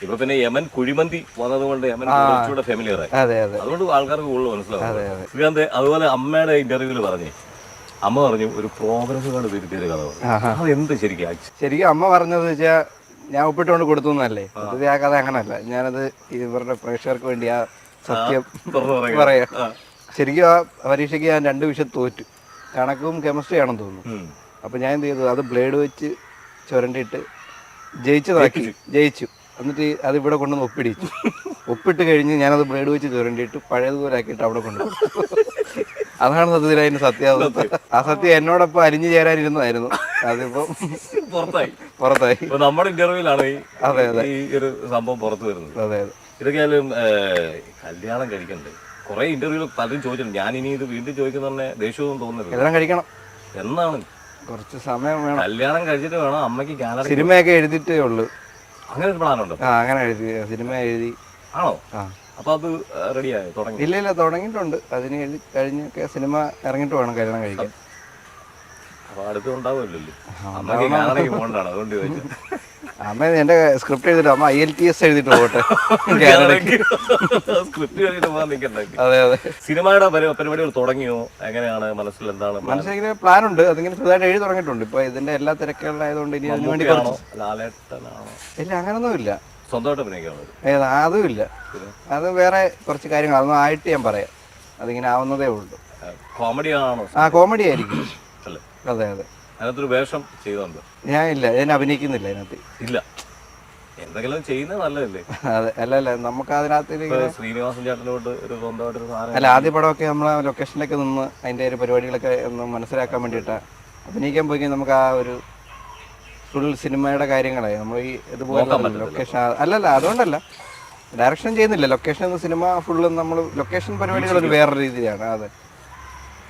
ഇപ്പൊ പിന്നെ യമൻ കുഴിമന്തി വന്നതുകൊണ്ട് യമൻ കുറച്ചുകൂടെ ഫെമിലിയർ ആയി. അതുകൊണ്ട് ആൾക്കാർക്ക് കൂടുതൽ മനസ്സിലാവും. ശ്രീകാന്ത്, അതുപോലെ അമ്മയുടെ ഇന്റർവ്യൂവിൽ അമ്മ പറഞ്ഞു ഒരു പ്രോഗ്രസ് കാർഡ് തിരുത്തിയൊരു കഥ പറഞ്ഞു. അത് എന്ത് ശരിക്കും അമ്മ പറഞ്ഞത് വെച്ചാൽ ഞാൻ ഒപ്പിട്ടുകൊണ്ട് കൊടുത്തു എന്നല്ലേ. അത് ആ കഥ അങ്ങനല്ല. ഞാനത് ഇവരുടെ പ്രേക്ഷകർക്ക് വേണ്ടി ആ സത്യം പറയാം. ശരിക്കും ആ പരീക്ഷയ്ക്ക് ഞാൻ 2 വിഷയം തോറ്റു. കണക്കും കെമിസ്ട്രി ആണെന്ന് തോന്നുന്നു. അപ്പം ഞാൻ എന്ത് ചെയ്തു, അത് ബ്ലേഡ് വെച്ച് ചുരണ്ടിയിട്ട് ജയിച്ചു. എന്നിട്ട് അതിവിടെ കൊണ്ടുവന്ന് ഒപ്പിടിച്ചു. ഒപ്പിട്ട് കഴിഞ്ഞ് ഞാനത് ബ്ലേഡ് വെച്ച് ചുരണ്ടിയിട്ട് പഴയതുപോലെ ആക്കിയിട്ട് അവിടെ കൊണ്ടുപോകും. അതാണ് സത്യത്തിൽ അതിന്റെ സത്യാവസ്ഥ. ആ സത്യം എന്നോടൊപ്പം അലിഞ്ഞു ചേരാനിരുന്നതായിരുന്നു. അതിപ്പോ പുറത്തായി. നമ്മുടെ ഇന്റർവ്യൂലാണ് ഈ ഒരു സംഭവം പുറത്തു വരുന്നത്. അതെ ഇതൊക്കെയായാലും കല്യാണം കഴിക്കണ്ടേ? കുറെ ഇന്റർവ്യൂകൾ പലരും ചോദിച്ചിട്ടുണ്ട്. ഞാൻ ഇനി ഇത് വീണ്ടും ചോദിക്കുന്ന ദേഷ്യവും തോന്നുന്നത്. കല്യാണം കഴിക്കണം എന്നാണ്. കുറച്ച് സമയം വേണം. കല്യാണം കഴിച്ചിട്ട് വേണം അമ്മയ്ക്ക് ഗാലറി. സിനിമയൊക്കെ എഴുതിയിട്ടേ ഉള്ളൂ. അങ്ങനെ ഒരു പ്ലാനുണ്ടോ? അങ്ങനെ എഴുതി, സിനിമ എഴുതി. ആണോ? അപ്പൊ അത് റെഡിയായോ? തുടങ്ങി? ഇല്ല, തുടങ്ങിയിട്ടുണ്ട്. അതിന് എഴുതി കഴിഞ്ഞൊക്കെ സിനിമ ഇറങ്ങിയിട്ട് വേണം കല്യാണം കഴിക്കാൻ. അപ്പൊ അടുത്ത് ഉണ്ടാവുമല്ലോ. അമ്മയ്ക്ക് ഗാലറിക്ക് പോകണ്ടാണ്, അതുകൊണ്ട് ചോദിച്ചു. അമ്മ എൻ്റെ സ്ക്രിപ്റ്റ് എഴുതിട്ട് അമ്മ IELTS എഴുതിട്ട് പോട്ടെ. സ്ക്രിപ്റ്റ് കഴിഞ്ഞിട്ട് പോകാൻ നിൽക്കണ്ടാക്കി. അതെ അതെ. സിനിമയുടെ പരിപാടികൾ തുടങ്ങിയോ? എങ്ങനെയാണ്? മനസ്സിൽ എന്താണ്? മനസ്സിലിങ്ങനെ പ്ലാനുണ്ട്, അതിങ്ങനെ ചെറുതായിട്ട് എഴുതി തുടങ്ങിയിട്ടുണ്ട്. ഇപ്പൊ ഇതിന്റെ എല്ലാ തിരക്കുകളിലായതുകൊണ്ട് ഇനി അതിന് വേണ്ടി കുറച്ച് ഇല്ല, അങ്ങനൊന്നും ഇല്ല. സ്വന്തമായിട്ട് അഭിനയിക്കാണോ? ഏതാ, അതും ഇല്ല. അത് വേറെ കുറച്ച് കാര്യങ്ങൾ, അതൊന്നും ആയിട്ട് ഞാൻ പറയാം. അതിങ്ങനെ ആവുന്നതേ ഉള്ളൂ. കോമഡി ആണോ? ആ, കോമഡി ആയിരിക്കും. അതെ അതെ. അതിനകത്തൊരു വേഷം ചെയ്തോണ്ട് ഞാൻ ഇല്ല, ഞാൻ അഭിനയിക്കുന്നില്ല അതിനകത്ത്. ഇല്ല, എന്തെങ്കിലും ചെയ്യുന്നത് നല്ലതല്ലേ? അതെ, അല്ല നമുക്ക് അതിനകത്ത് ശ്രീനിവാസൻ ചേട്ടനോട് ഒരു സ്വന്തമായിട്ടൊരു സാധനം. അല്ല, ആദ്യ പടമൊക്കെ നമ്മളെ ലൊക്കേഷനിലൊക്കെ നിന്ന് അതിന്റെ ഒരു പരിപാടികളൊക്കെ ഒന്ന് മനസ്സിലാക്കാൻ വേണ്ടിയിട്ടാണ്. അഭിനയിക്കാൻ പോയി നമുക്ക് ആ ഒരു ഫുൾ സിനിമയുടെ കാര്യങ്ങളെ നമ്മൾ ഈ ഇതുപോലെ ലൊക്കേഷൻ അല്ലല്ല, അതുകൊണ്ടല്ല, ഡയറക്ഷൻ ചെയ്യുന്നില്ല. ലൊക്കേഷൻ സിനിമ ഫുള്ള് നമ്മൾ ലൊക്കേഷൻ പരിപാടികൾ ഒരു വേറെ രീതിയിലാണ്. അതെ,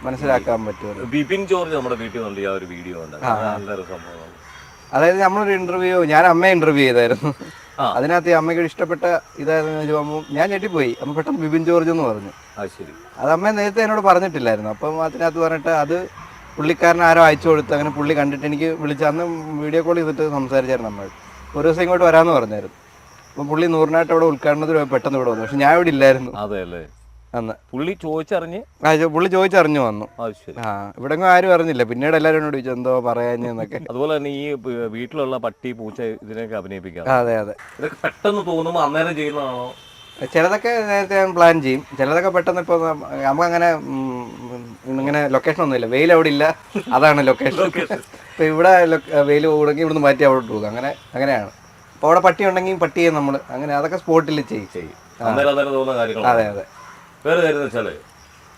മനസ്സിലാക്കാൻ പറ്റുമല്ലോ. ബിപിൻ ജോർജ് നമ്മുടെ വീട്ടിൽ വന്നിട്ട് ആ ഒരു വീഡിയോ ഉണ്ട്, നല്ലൊരു സംഭവം. അതായത് നമ്മളൊരു ഇന്റർവ്യൂ, ഞാൻ അമ്മയെ ഇന്റർവ്യൂ ചെയ്തായിരുന്നു. അതിനകത്ത് ഈ അമ്മയ്ക്ക് ഇഷ്ടപ്പെട്ട ഇതായിരുന്നു ചോദിക്കുമ്പോൾ ഞാൻ ഞെട്ടിപ്പോയി. അമ്മ പെട്ടെന്ന് ബിപിൻ ജോർജ് എന്ന് പറഞ്ഞു. അത് അമ്മ നേരത്തെ എന്നോട് പറഞ്ഞിട്ടില്ലായിരുന്നു. അപ്പം അതിനകത്ത് പറഞ്ഞിട്ട് അത് പുള്ളിക്കാരൻ ആരോ അയച്ചു കൊടുത്ത്, അങ്ങനെ പുള്ളി കണ്ടിട്ട് എനിക്ക് വിളിച്ച് അന്ന് വീഡിയോ കോൾ ചെയ്തിട്ട് സംസാരിച്ചായിരുന്നു. നമ്മൾ ഒരു ദിവസം ഇങ്ങോട്ട് വരാമെന്ന് പറഞ്ഞായിരുന്നു. അപ്പം പുള്ളി നൂറിനായിട്ട് അവിടെ ഉദ്ഘാടനത്തിന് പെട്ടെന്ന് ഇവിടെ വന്നു. പക്ഷെ ഞാൻ ഇവിടെ ഇല്ലായിരുന്നു. അതെ അല്ലേ? അന്ന് പുള്ളി ചോദിച്ചറിഞ്ഞ് പുള്ളി ചോദിച്ചറിഞ്ഞു വന്നു. ഇവിടെ ആരും അറിഞ്ഞില്ല. പിന്നീട് എല്ലാവരും എന്നോട് ചോദിച്ചു എന്തോ പറയാഞ്ഞെന്നൊക്കെ. അതുപോലെ തന്നെ ഈ വീട്ടിലുള്ള പട്ടി, പൂച്ച ഇതിനൊക്കെ അഭിനയിപ്പിക്കാം. അതെ അതെ. ഇതൊക്കെ പെട്ടെന്ന് തോന്നുമ്പോൾ അന്നേരം ചെയ്യുന്നതാണോ? ചിലതൊക്കെ നേരത്തെ ഞാൻ പ്ലാൻ ചെയ്യും, ചിലതൊക്കെ പെട്ടെന്ന്. ഇപ്പോൾ നമുക്കങ്ങനെ ഇങ്ങനെ ലൊക്കേഷൻ ഒന്നുമില്ല, വെയിൽ അവിടെ ഇല്ല, അതാണ് ലൊക്കേഷൻ. ഇപ്പം ഇവിടെ വെയിൽ കൂടുമെങ്കിൽ ഇവിടുന്ന് മാറ്റി അവിടെ പോകും. അങ്ങനെയാണ്. അപ്പോൾ അവിടെ പട്ടി ഉണ്ടെങ്കിൽ പട്ടിയെ നമ്മൾ അങ്ങനെ അതൊക്കെ സ്പോട്ടിൽ ചെയ്യും. അതെ അതെ. വേറെ കാര്യം വെച്ചാല്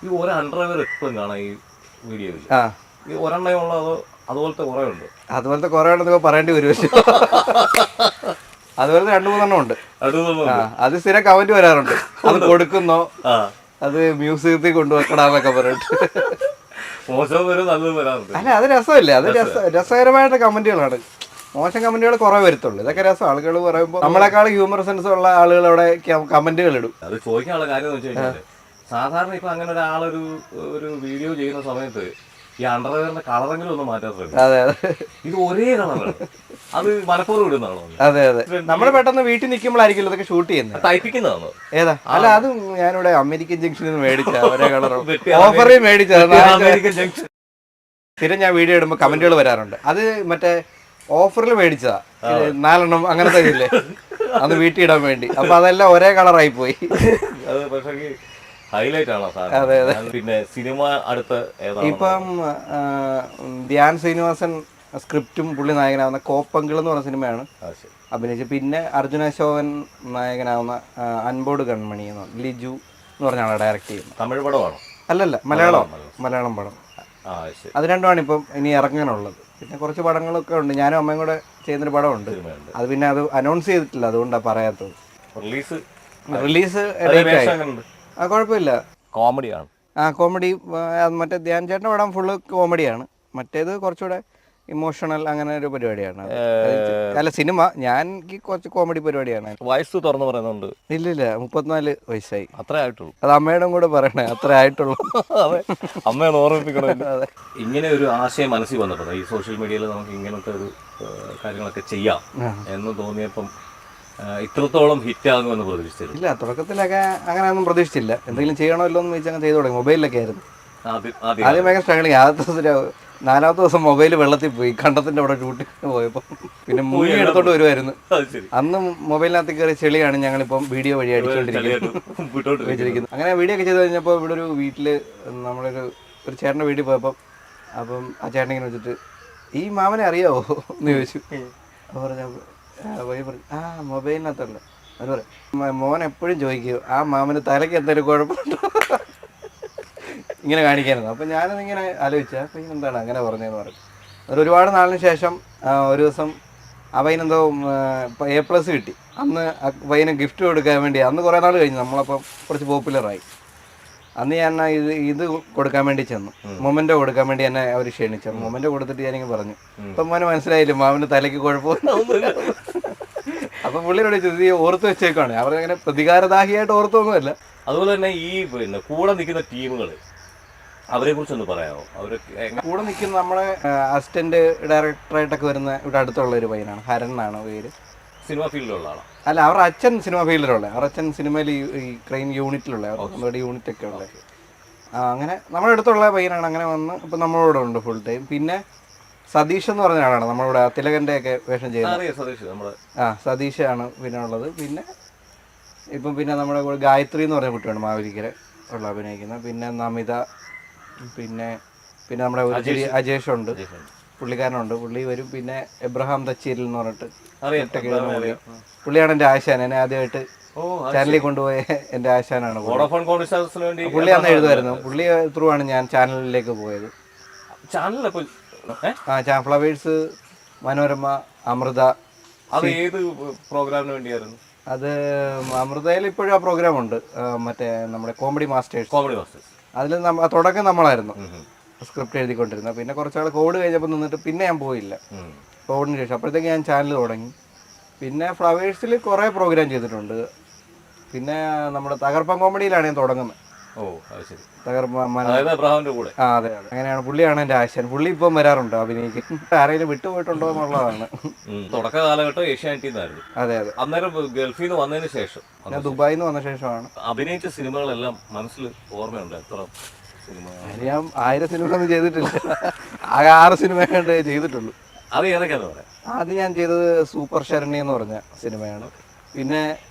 ഈ ഒരു അണ്ടർവെയർ എപ്പോഴും കാണാം ഈ വീഡിയോയിൽ. ഈ ഒരെണ്ണയുള്ള അതുപോലത്തെ കുറെ ഉണ്ട്. അതുപോലത്തെ കുറെ ഉണ്ടെന്ന് പറയേണ്ടി വരും. അതുപോലെ 2-3 ഉണ്ട്. അത് സ്ഥിരം കമന്റ് വരാറുണ്ട്. അത് കൊടുക്കുന്നോ, അത് മ്യൂസിയത്തിൽ കൊണ്ടുവെക്കണമെന്നൊക്കെ പറഞ്ഞിട്ട്. അല്ല, അത് രസമല്ലേ? അത് രസകരമായിട്ട് കമന്റുകളാണ്. മോശം കമന്റുകൾ കുറെ വരത്തുള്ളൂ. ഇതൊക്കെ രസം. ആളുകൾ പറയുമ്പോൾ നമ്മളെക്കാൾ ഹ്യൂമർ സെൻസ് ഉള്ള ആളുകൾ അവിടെ കമന്റുകൾ ഇടും. അത് ചോദിക്കാനുള്ള കാര്യം എന്ന് വെച്ചാൽ സാധാരണ ഇപ്പൊ അങ്ങനെ ഒരു വീഡിയോ ചെയ്യുന്ന സമയത്ത് ഈ അണ്ടർവെയറിന്റെ കളറെങ്കിലും ഒന്ന് മാറ്റാറുണ്ട്. അതെ അതെ. ഇത് ഒരേ കളറാണ്. അത് മനഃപൂർവ്വം ഇടുന്നതാണോ? അതെ അതെ. നമ്മൾ പെട്ടെന്ന് വീട്ടിൽ നിൽക്കുമ്പോഴായിരിക്കും ഇതൊക്കെ ഷൂട്ട് ചെയ്യുന്നത്. തയ്പ്പിക്കുന്നതാണോ? ഏതാ? അല്ല, അത് ഞാനിവിടെ അമേരിക്കൻ ജംഗ്ഷനിൽ നിന്ന് മേടിച്ച ഒരേ കളർ ഓഫറിൽ മേടിച്ചത്. സ്ഥിരം ഞാൻ വീഡിയോ ഇടുമ്പോൾ കമന്റുകൾ വരാറുണ്ട്. അത് മറ്റേ ഓഫറിൽ മേടിച്ചതാ, 4 അങ്ങനത്തെ ഇല്ലേ, അത് വീട്ടിൽ ഇടാൻ വേണ്ടി. അപ്പൊ അതെല്ലാം ഒരേ കളറായി പോയി. ഹൈലൈറ്റ് ആണോ? അതെ അതെ. പിന്നെ സിനിമ അടുത്ത് ഇപ്പം ധ്യാൻ ശ്രീനിവാസൻ സ്ക്രിപ്റ്റും പുള്ളി നായകനാവുന്ന കോപ്പങ്കിൾ എന്ന് പറഞ്ഞ സിനിമയാണ് അഭിനയിച്ചത്. പിന്നെ അർജുന അശോകൻ നായകനാവുന്ന അൻപോട് കൺമണി എന്ന് ലിജു എന്ന് പറഞ്ഞ ആളെ ഡയറക്റ്റ് ചെയ്യുന്നത്. തമിഴ് പടമാണോ? അല്ലല്ല, മലയാളം പടം. അത് രണ്ടുമാണ് ഇപ്പം ഇനി ഇറങ്ങാനുള്ളത്. പിന്നെ കുറച്ച് പടങ്ങളൊക്കെ ഉണ്ട്. ഞാനും അമ്മയും കൂടെ ചെയ്യുന്നൊരു പടമുണ്ട്. അത് പിന്നെ അത് അനൗൺസ് ചെയ്തിട്ടില്ല, അതുകൊണ്ടാണ് പറയാത്തത്. റിലീസ് കുഴപ്പമില്ല, കോമഡിയാണ്. കോമഡി. മറ്റേ ധ്യാൻ ചേട്ടൻ്റെ പടം ഫുള്ള് കോമഡിയാണ്. മറ്റേത് കുറച്ചുകൂടെ ഇമോഷണൽ അങ്ങനെ ഒരു പരിപാടിയാണ്. അല്ല, സിനിമ ഞാൻ കുറച്ച് കോമഡി പരിപാടിയാണ്. വയസ്സ് തുറന്നു പറയുന്നുണ്ട്. ഇല്ലില്ല, 34 വയസ്സായി. അത്രേ ആയിട്ടുള്ളൂ. അത് അമ്മയുടെ കൂടെ പറയണേ, അത്ര ആയിട്ടുള്ളൂ. അമ്മയെ ഓർമ്മിപ്പിക്കണം. ഇങ്ങനെ ഒരു ആശയം മനസ്സിൽ വന്നിട്ടുണ്ട്. ഈ സോഷ്യൽ മീഡിയയിൽ നമുക്ക് ഇങ്ങനത്തെ ഒരു കാര്യങ്ങളൊക്കെ ചെയ്യാം എന്ന് തോന്നിയപ്പം ഇത്രത്തോളം ഹിറ്റ് ആകുമെന്ന് പ്രതീക്ഷിച്ചില്ല. ഇല്ല, തുടക്കത്തിലൊക്കെ അങ്ങനെയൊന്നും പ്രതീക്ഷിച്ചില്ല. എന്തെങ്കിലും ചെയ്യണമല്ലോ എന്ന് വെച്ചാൽ ചെയ്തു തുടങ്ങി. മൊബൈലിലൊക്കെ ആയിരുന്നു ആദ്യം ഭയങ്കര സ്ട്രഗിളിങ്. 4ാമത്തെ ദിവസം മൊബൈൽ വെള്ളത്തിൽ പോയി, കണ്ടത്തിന്റെ അവിടെ ഷൂട്ടിന് പോയപ്പോൾ. പിന്നെ മൂവി എടുത്തോണ്ട് വരുമായിരുന്നു. അന്ന് മൊബൈലിനകത്ത് കയറി ചെളിയാണ് ഞങ്ങളിപ്പം വീഡിയോ വഴി അടിച്ചുകൊണ്ടിരിക്കുന്നത്. അങ്ങനെ വീഡിയോ ഒക്കെ ചെയ്ത് കഴിഞ്ഞപ്പോൾ ഇവിടെ ഒരു വീട്ടിൽ നമ്മളൊരു ചേട്ടൻ്റെ വീട്ടിൽ പോയപ്പോൾ, അപ്പം ആ ചേട്ടൻ ഇങ്ങനെ വെച്ചിട്ട് ഈ മാമനെ അറിയാവോ എന്ന് ചോദിച്ചു. അപ്പോൾ പറഞ്ഞു ആ മൊബൈലിനകത്തുണ്ട്. അത് പറയും മോൻ എപ്പോഴും ചോദിക്കും ആ മാമന് തലയ്ക്ക് എന്തെങ്കിലും കുഴപ്പമുണ്ടോ ഇങ്ങനെ കാണിക്കായിരുന്നു. അപ്പം ഞാനതിങ്ങനെ ആലോചിച്ചാൽ അപ്പം എന്താണ് അങ്ങനെ പറഞ്ഞതെന്ന് പറഞ്ഞു. അത് ഒരുപാട് നാളിന് ശേഷം ഒരു ദിവസം ആ പയ്യനെന്തോ A+ കിട്ടി. അന്ന് പയ്യന് ഗിഫ്റ്റ് കൊടുക്കാൻ വേണ്ടി, അന്ന് കുറേ നാൾ കഴിഞ്ഞു, നമ്മളപ്പം കുറച്ച് പോപ്പുലറായി. അന്ന് ഞാൻ ഇത് കൊടുക്കാൻ വേണ്ടി ചെന്നു, മൊമെൻ്റോ കൊടുക്കാൻ വേണ്ടി എന്നെ അവർ ക്ഷണിച്ചു. മൊമെൻ്റോ കൊടുത്തിട്ട് ഞാനിങ്ങനെ പറഞ്ഞു, അപ്പം മോനെ മനസ്സിലായില്ലേ മാമിൻ്റെ തലയ്ക്ക് കുഴപ്പമൊന്നുമില്ല. അപ്പം പുള്ളിയോട് ചോദിച്ചു ഓർത്ത് വെച്ചേക്കാണ്. അവരങ്ങനെ പ്രതികാരദാഹിയായിട്ട് ഓർത്തൊന്നുമല്ല. അതുപോലെ തന്നെ ഈ കൂടെ നിൽക്കുന്ന ടീമുകൾ അവരെ കുറിച്ചൊന്ന് പറയാമോ? അവർ കൂടെ നിൽക്കുന്ന നമ്മുടെ അസിസ്റ്റന്റ് ഡയറക്ടറായിട്ടൊക്കെ വരുന്ന ഇവിടെ അടുത്തുള്ള ഒരു പയ്യനാണ്, ഹരൻ എന്നാണ് പേര്. സിനിമ ഫീൽഡിലുള്ള ആളാണ്? അല്ല, അവരുടെ അച്ഛൻ സിനിമ ഫീൽഡിലുള്ള, അവരുടെ അച്ഛൻ സിനിമയിൽ ഈ ക്രൈം യൂണിറ്റിലുള്ള, അവരുടെ യൂണിറ്റ് ഒക്കെ ഉള്ളത്. അങ്ങനെ നമ്മുടെ അടുത്തുള്ള പയ്യനാണ്. അങ്ങനെ വന്ന് ഇപ്പം നമ്മളോട് ഉണ്ട് ഫുൾ ടൈം. പിന്നെ സതീഷ് എന്ന് പറഞ്ഞ ആളാണ് നമ്മളിവിടെ തിലകൻ്റെ ഒക്കെ വേഷം ചെയ്യുന്നത്. സതീഷാണ് പിന്നെ ഉള്ളത്. പിന്നെ ഇപ്പം പിന്നെ നമ്മുടെ കൂടെ ഗായത്രി എന്ന് പറഞ്ഞ കുട്ടിയാണ് മാവേലിക്കര ഉള്ള അഭിനയിക്കുന്നത്. പിന്നെ നമിത, പിന്നെ പിന്നെ നമ്മുടെ ഒരു അജേഷുണ്ട്, പുള്ളിക്കാരനുണ്ട്, പുള്ളി വരും. പിന്നെ എബ്രഹാം തച്ചീരിൽ എന്ന് പറഞ്ഞിട്ട് പുള്ളിയാണ് എൻ്റെ ആശാൻ. എന്നെ ആദ്യമായിട്ട് ചാനലിൽ കൊണ്ടുപോയ എൻ്റെ ആശാനാണ്. പുള്ളി അന്ന് എഴുതുമായിരുന്നു. പുള്ളി ത്രൂ ആണ് ഞാൻ ചാനലിലേക്ക് പോയത്. ഫ്ലവേഴ്സ്, മനോരമ, അമൃത. അത് ഏത് പ്രോഗ്രാമിന് വേണ്ടിയായിരുന്നു? അത് അമൃതയിൽ ഇപ്പോഴും ആ പ്രോഗ്രാം ഉണ്ട്, മറ്റേ നമ്മുടെ കോമഡി മാസ്റ്റേഴ്സ്. അതിൽ തുടക്കം നമ്മളായിരുന്നു സ്ക്രിപ്റ്റ് എഴുതിക്കൊണ്ടിരുന്നത്. പിന്നെ കുറച്ചാൾ കോവിഡ് കഴിഞ്ഞപ്പോൾ നിന്നിട്ട് പിന്നെ ഞാൻ പോയില്ല. കോവിഡിന് ശേഷം അപ്പോഴത്തേക്ക് ഞാൻ ചാനൽ തുടങ്ങി. പിന്നെ ഫ്ലവേഴ്സിൽ കുറേ പ്രോഗ്രാം ചെയ്തിട്ടുണ്ട്. പിന്നെ നമ്മുടെ തകർപ്പൻ കോമഡിയിലാണ് ഞാൻ തുടങ്ങുന്നത്. കൂടെ. അതെ, അങ്ങനെയാണ്. പുള്ളിയാണ് എൻ്റെ ആശാൻ. പുള്ളി ഇപ്പം വരാറുണ്ട് അഭിനയിക്കും. ആരെങ്കിലും വിട്ടുപോയിട്ടുണ്ടോ എന്നുള്ളതാണ്. തുടക്ക കാലഘട്ടം ഏഷ്യാനെറ്റിന്നായിരുന്നു. അതെ അതെ. അന്നേരം ഗൾഫിൽ നിന്ന് വന്നതിന് ശേഷം, ഞാൻ ദുബായിൽ നിന്ന് വന്ന ശേഷമാണ്. അഭിനയിച്ച സിനിമകളെല്ലാം മനസ്സിൽ ഓർമ്മയുണ്ട്? എത്ര സിനിമ? ഞാൻ 1000 സിനിമ ഒന്നും ചെയ്തിട്ടില്ല. ആകെ 6 സിനിമ ചെയ്തിട്ടുള്ളൂ. അത് ഏതൊക്കെയാന്ന് പറയാം? അത് ഞാൻ ചെയ്തത് സൂപ്പർ ശരണി എന്ന് പറഞ്ഞ സിനിമയാണ്. പിന്നെ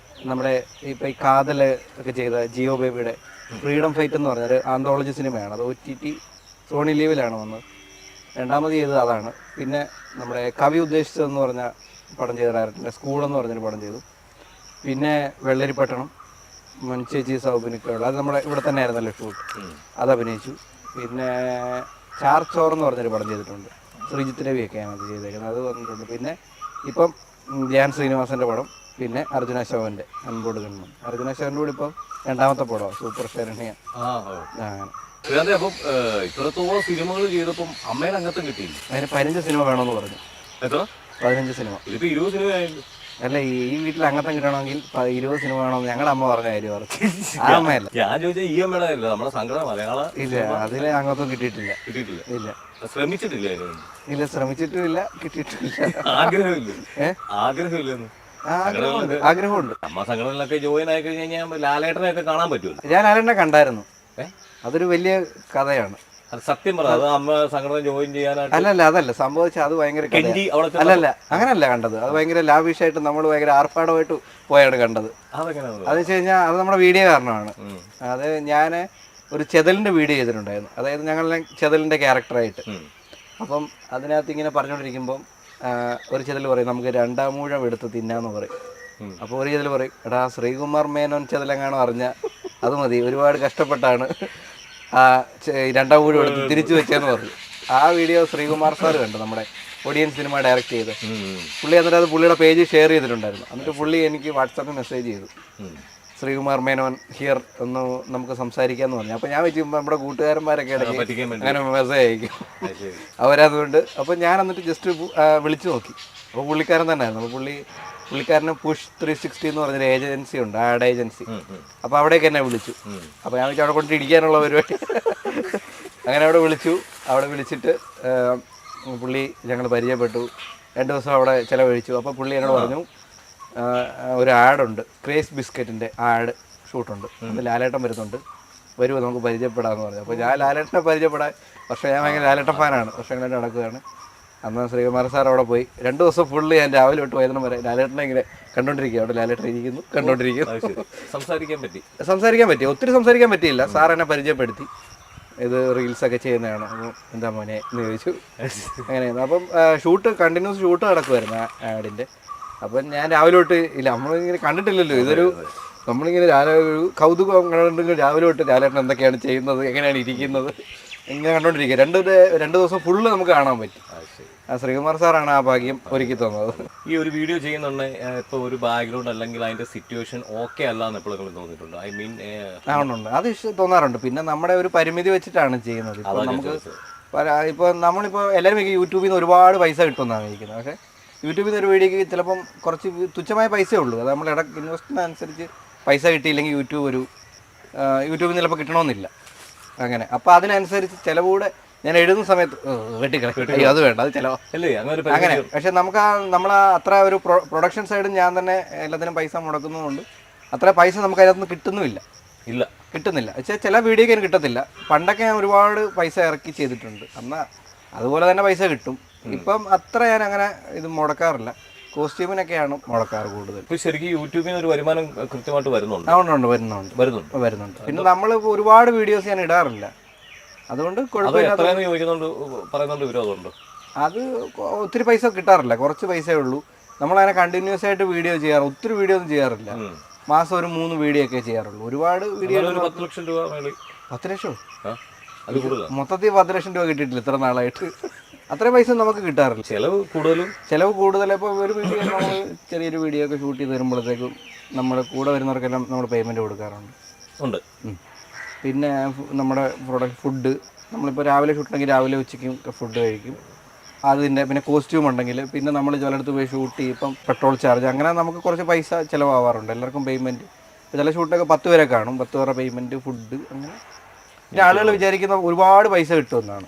നമ്മുടെ ഇപ്പം ഈ കാതല് ഒക്കെ ചെയ്ത ജിയോ ബേബിയുടെ ഫ്രീഡം ഫൈറ്റ് എന്ന് പറഞ്ഞൊരു ആന്തോളജി സിനിമയാണ്. അത് OTT സോണി ലീവിലാണ് വന്നത്. രണ്ടാമത് ചെയ്തത് അതാണ്. പിന്നെ നമ്മുടെ കവി ഉദ്ദേശിച്ചതെന്ന് പറഞ്ഞ പടം ചെയ്ത ഡയറക്ടറിൻ്റെ സ്കൂളെന്ന് പറഞ്ഞൊരു പടം ചെയ്തു. പിന്നെ വെള്ളരിപ്പട്ടണം, മൺചേച്ചി സൗബിനിക്കുള്ള, അത് നമ്മുടെ ഇവിടെ തന്നെ ആയിരുന്നല്ലോ ഷൂട്ട്, അത് അഭിനയിച്ചു. പിന്നെ ചാർച്ചോർ എന്ന് പറഞ്ഞൊരു പടം ചെയ്തിട്ടുണ്ട്. ശ്രീജിത്ത് രവിയൊക്കെയാണ് അത് ചെയ്തേക്കുന്നത്, അത് വന്നിട്ടുണ്ട്. പിന്നെ ഇപ്പം ധ്യാൻ ശ്രീനിവാസൻ്റെ പടം, പിന്നെ അർജുന അശോകൻ്റെ അൻപോട് ഗൺമൻ. അർജുന അശോകൻ്റെ കൂടെ ഇപ്പം രണ്ടാമത്തെ പടമാണ് സൂപ്പർ ശരണ്യ. അങ്ങനെ അപ്പം ഇത്രത്തോളം സിനിമകൾ ചെയ്തപ്പം അമ്മയുടെ അംഗത്തും കിട്ടിയില്ല? അതിന് 15 സിനിമ വേണമെന്ന് പറഞ്ഞു. എത്ര? 15 സിനിമ. ഇതിപ്പോ 20 സിനിമ ആയിരുന്നു. അല്ല, ഈ വീട്ടിൽ അംഗത്തം കിട്ടണമെങ്കിൽ 20 സിനിമ വേണമെന്ന് ഞങ്ങളുടെ അമ്മ പറഞ്ഞ കാര്യം പറഞ്ഞു. ആ അമ്മയല്ല, ഞാൻ ചോദിച്ചാൽ ഈ അമ്മയുടെ നമ്മുടെ സംഘടന മലയാള ഇല്ല, അതിലെ അംഗത്വം കിട്ടിയിട്ടില്ല. ഇല്ല, ശ്രമിച്ചിട്ടില്ല. ഇല്ല, ശ്രമിച്ചിട്ടുമില്ല, കിട്ടിയിട്ടില്ല. ആഗ്രഹമില്ല. ആഗ്രഹമില്ലെന്ന്? ആഗ്രഹമുണ്ട്. അമ്മ സംഘടനയിലൊക്കെ ജോയിൻ ആയി കഴിഞ്ഞാൽ ലാലേട്ടനെയൊക്കെ കാണാൻ പറ്റുമല്ലോ. ഞാൻ ലാലേട്ടനെ കണ്ടായിരുന്നു. അതൊരു വലിയ കഥയാണ്. അത് സത്യം പറ, അത് അമ്മ സംഘടന ജോയിൻ ചെയ്യാനായിട്ട്? അല്ലല്ല, അതല്ല സംഭവിച്ചത്. അത് ഭയങ്കര അല്ലല്ല, അങ്ങനല്ല കണ്ടത്. അത് ഭയങ്കര ലാവിഷായിട്ട് നമ്മൾ ഭയങ്കര ആർഭാടമായിട്ട് പോയാണ് കണ്ടത്. അത് വെച്ച് കഴിഞ്ഞാൽ അത് നമ്മുടെ വീഡിയോ കാരണമാണ്. അത് ഞാൻ ഒരു ചെതലിൻ്റെ വീഡിയോ ചെയ്തിട്ടുണ്ടായിരുന്നു. അതായത് ഞങ്ങളെ ചെതലിൻ്റെ ക്യാരക്ടറായിട്ട്. അപ്പം അതിനകത്ത് ഇങ്ങനെ പറഞ്ഞുകൊണ്ടിരിക്കുമ്പം ഒരു ചെതൽ പറയും നമുക്ക് 2 മൂഴം എടുത്ത് തിന്നാന്ന് പറയും. അപ്പോൾ ഒരു ചെതൽ പറയും, എടാ ശ്രീകുമാർ മേനോൻ ചെതലെങ്ങാണോ അറിഞ്ഞാൽ അത് മതി, ഒരുപാട് കഷ്ടപ്പെട്ടാണ് 2 മൂഴം എടുത്ത് തിരിച്ചു വെച്ചതെന്ന് പറഞ്ഞു. ആ വീഡിയോ ശ്രീകുമാർ സാർ കണ്ടു, നമ്മുടെ ഒടിയൻ സിനിമ ഡയറക്റ്റ് ചെയ്ത്. പുള്ളി എന്നിട്ട് അത് പുള്ളിയുടെ പേജ് ഷെയർ ചെയ്തിട്ടുണ്ടായിരുന്നു. എന്നിട്ട് പുള്ളി എനിക്ക് വാട്സാപ്പിൽ മെസ്സേജ് ചെയ്തു, ശ്രീകുമാർ മേനോൻ ഹിയർ ഒന്ന് നമുക്ക് സംസാരിക്കാമെന്ന് പറഞ്ഞു. അപ്പോൾ ഞാൻ വെച്ച് നമ്മുടെ കൂട്ടുകാരന്മാരൊക്കെ ഇടയ്ക്ക് അങ്ങനെ മെസ്സേജ് അയക്കും അവരതുകൊണ്ട്. അപ്പോൾ ഞാൻ എന്നിട്ട് ജസ്റ്റ് വിളിച്ചു നോക്കി. അപ്പോൾ പുള്ളിക്കാരൻ തന്നെ ആയിരുന്നു. അപ്പോൾ പുള്ളിക്കാരന് പുഷ് 360 എന്ന് പറഞ്ഞൊരു ഏജൻസി ഉണ്ട്, ആഡ് ഏജൻസി. അപ്പോൾ അവിടേക്ക് എന്നെ വിളിച്ചു. അപ്പോൾ ഞാൻ വെച്ചാൽ അവിടെ കൊണ്ട് ഇടിക്കാനുള്ള പരിപാടി. അങ്ങനെ അവിടെ വിളിച്ചിട്ട് പുള്ളി ഞങ്ങൾ പരിചയപ്പെട്ടു. 2 ദിവസം അവിടെ ചിലവഴിച്ചു. അപ്പോൾ പുള്ളി എന്നോട് പറഞ്ഞു, ഒരു ആഡുണ്ട്, ക്രേസ് ബിസ്ക്കറ്റിൻ്റെ ആഡ് ഷൂട്ടുണ്ട്, അത് ലാലേട്ടൻ വരുന്നുണ്ട്, വരുമോ നമുക്ക് പരിചയപ്പെടാമെന്ന് പറഞ്ഞു. അപ്പോൾ ഞാൻ ലാലേട്ടനെ പരിചയപ്പെടാൻ, പക്ഷേ ഞാൻ ഭയങ്കര ലാലേട്ടൻ ഫാനാണ്, വർഷങ്ങളായിട്ട് നടക്കുകയാണ്. അന്ന് ശ്രീകുമാർ സാർ അവിടെ പോയി 2 ദിവസം ഫുള്ള് ഞാൻ രാവിലെ തൊട്ട് വൈകുന്നേരം വരെ ലാലേട്ടനെ ഇങ്ങനെ കണ്ടോണ്ടിരിക്കുക. അവിടെ ലാലേട്ടൻ ഇരിക്കുന്നു, കണ്ടോണ്ടിരിക്കുന്നു. സംസാരിക്കാൻ പറ്റി, ഒത്തിരി സംസാരിക്കാൻ പറ്റിയില്ല. സാർ എന്നെ പരിചയപ്പെടുത്തി, ഇത് റീൽസൊക്കെ ചെയ്യുന്നതാണ്. അപ്പോൾ എന്താ മോനെ എന്ന് ചോദിച്ചു. അങ്ങനെയായിരുന്നു. അപ്പം കണ്ടിന്യൂസ് ഷൂട്ട് നടക്കുമായിരുന്നു ആഡിൻ്റെ. അപ്പം ഞാൻ രാവിലെ തൊട്ട് ഇല്ല, നമ്മളിങ്ങനെ കണ്ടിട്ടില്ലല്ലോ, ഇതൊരു നമ്മളിങ്ങനെ ഒരു കൗതുകം കണ്ടിട്ടുണ്ടെങ്കിൽ രാവിലെ തൊട്ട് ലാലേട്ടൻ എന്തൊക്കെയാണ് ചെയ്യുന്നത്, എങ്ങനെയാണ് ഇരിക്കുന്നത്, ഇങ്ങനെ കണ്ടോണ്ടിരിക്കുക. 2 ദിവസം ഫുള്ള് നമുക്ക് കാണാൻ പറ്റും. ശ്രീകുമാർ സാറാണ് ആ ഭാഗ്യം ഒരുക്കി തന്നത്. ഈ ഒരു വീഡിയോ ചെയ്യുന്നുണ്ടെങ്കിൽ ഇപ്പോൾ ഒരു ബാക്ക്ഗ്രൗണ്ട് അല്ലെങ്കിൽ അതിൻ്റെ സിറ്റുവേഷൻ ഓക്കെ അല്ല എന്ന് എപ്പോഴെങ്കിലും തോന്നിയിട്ടുണ്ട്? ഐ മീൻ ഉണ്ട്, അത് തോന്നാറുണ്ട്. പിന്നെ നമ്മുടെ ഒരു പരിമിതി വെച്ചിട്ടാണ് ചെയ്യുന്നത്. ഇപ്പോൾ നമുക്ക് ഇപ്പോൾ നമ്മളിപ്പോൾ എല്ലാവരും യൂട്യൂബിൽ നിന്ന് ഒരുപാട് പൈസ കിട്ടുമെന്നാണ് ഇരിക്കുന്നത്. പക്ഷേ യൂട്യൂബിൽ നിന്ന് ഒരു വീഡിയോക്ക് ചിലപ്പം കുറച്ച് തുച്ഛമായ പൈസയേ ഉള്ളൂ. അത് നമ്മൾ ഇൻവെസ്റ്റ്മെന്റ് അനുസരിച്ച് പൈസ കിട്ടിയില്ലെങ്കിൽ യൂട്യൂബിൽ നിന്ന് ചിലപ്പോൾ കിട്ടണമെന്നില്ല. അങ്ങനെ. അപ്പോൾ അതിനനുസരിച്ച് ചിലവ് കൂടെ ഞാൻ എഴുതുന്ന സമയത്ത് അയ്യോ അത് വേണ്ട, അത് ചിലവ് അങ്ങനെ. പക്ഷെ നമുക്ക് നമ്മൾ അത്ര ഒരു പ്രൊഡക്ഷൻ സൈഡും ഞാൻ തന്നെ എല്ലാത്തിനും പൈസ മുടക്കുന്നതുകൊണ്ട് അത്ര പൈസ നമുക്ക് അതിനകത്ത് കിട്ടുന്നില്ല. പക്ഷേ ചില വീഡിയോക്ക് എനിക്ക് കിട്ടത്തില്ല. പണ്ടൊക്കെ ഞാൻ ഒരുപാട് പൈസ ഇറക്കി ചെയ്തിട്ടുണ്ട്, എന്നാൽ അതുപോലെ തന്നെ പൈസ കിട്ടും. ഇപ്പം അത്ര ഞാൻ അങ്ങനെ ഇത് മുടക്കാറില്ല. കോസ്റ്റ്യൂമിനൊക്കെയാണ് മുടക്കാറ് കൂടുതൽ. ശരിക്കും യൂട്യൂബിന് ഒരു വരുമാനം കൃത്യമായിട്ട് വരുന്നുണ്ട്. വരുന്നുണ്ട്. പിന്നെ നമ്മൾ ഒരുപാട് വീഡിയോസ് ഞാൻ ഇടാറില്ല, അതുകൊണ്ട് കുഴപ്പമില്ല. അത് ഒത്തിരി പൈസ കിട്ടാറില്ല, കുറച്ച് പൈസയേ ഉള്ളൂ. നമ്മളങ്ങനെ കണ്ടിന്യൂസ് ആയിട്ട് വീഡിയോ ചെയ്യാറ്, ഒത്തിരി വീഡിയോ ഒന്നും ചെയ്യാറില്ല. മാസം ഒരു 3 വീഡിയോ ഒക്കെ ചെയ്യാറുള്ളൂ. ഒരുപാട് വീഡിയോ 10 ലക്ഷം രൂപ 10 ലക്ഷമോ മൊത്തത്തിൽ 10 ലക്ഷം രൂപ കിട്ടിയിട്ടില്ല ഇത്ര നാളായിട്ട്. അത്രയും പൈസ നമുക്ക് കിട്ടാറില്ല. ചിലവ് കൂടുതൽ. ഇപ്പോൾ ഒരു വീഡിയോ നമ്മൾ ചെറിയൊരു വീഡിയോ ഒക്കെ ഷൂട്ട് ചെയ്ത് വരുമ്പോഴത്തേക്കും നമ്മുടെ കൂടെ വരുന്നവർക്കെല്ലാം നമ്മൾ പേയ്മെൻറ്റ് കൊടുക്കാറുണ്ട്. പിന്നെ നമ്മുടെ ഫുഡ്, നമ്മളിപ്പോൾ രാവിലെ ഷൂട്ടുണ്ടെങ്കിൽ രാവിലെ ഉച്ചയ്ക്കും ഫുഡ് കഴിക്കും. അതിൻ്റെ പിന്നെ കോസ്റ്റ്യൂം ഉണ്ടെങ്കിൽ പിന്നെ നമ്മൾ ചിലയിടത്ത് പോയി ഷൂട്ട് ചെയ്യും. ഇപ്പം പെട്രോൾ ചാർജ് അങ്ങനെ നമുക്ക് കുറച്ച് പൈസ ചിലവാകാറുണ്ട്. എല്ലാവർക്കും പേയ്മെൻറ്റ് ചില ഷൂട്ടൊക്കെ 10 പേരെ കാണും, 10 പേരുടെ പേയ്മെൻറ്റ്, ഫുഡ് അങ്ങനെ. പിന്നെ ആളുകൾ വിചാരിക്കുന്ന ഒരുപാട് പൈസ കിട്ടുമെന്നാണ്.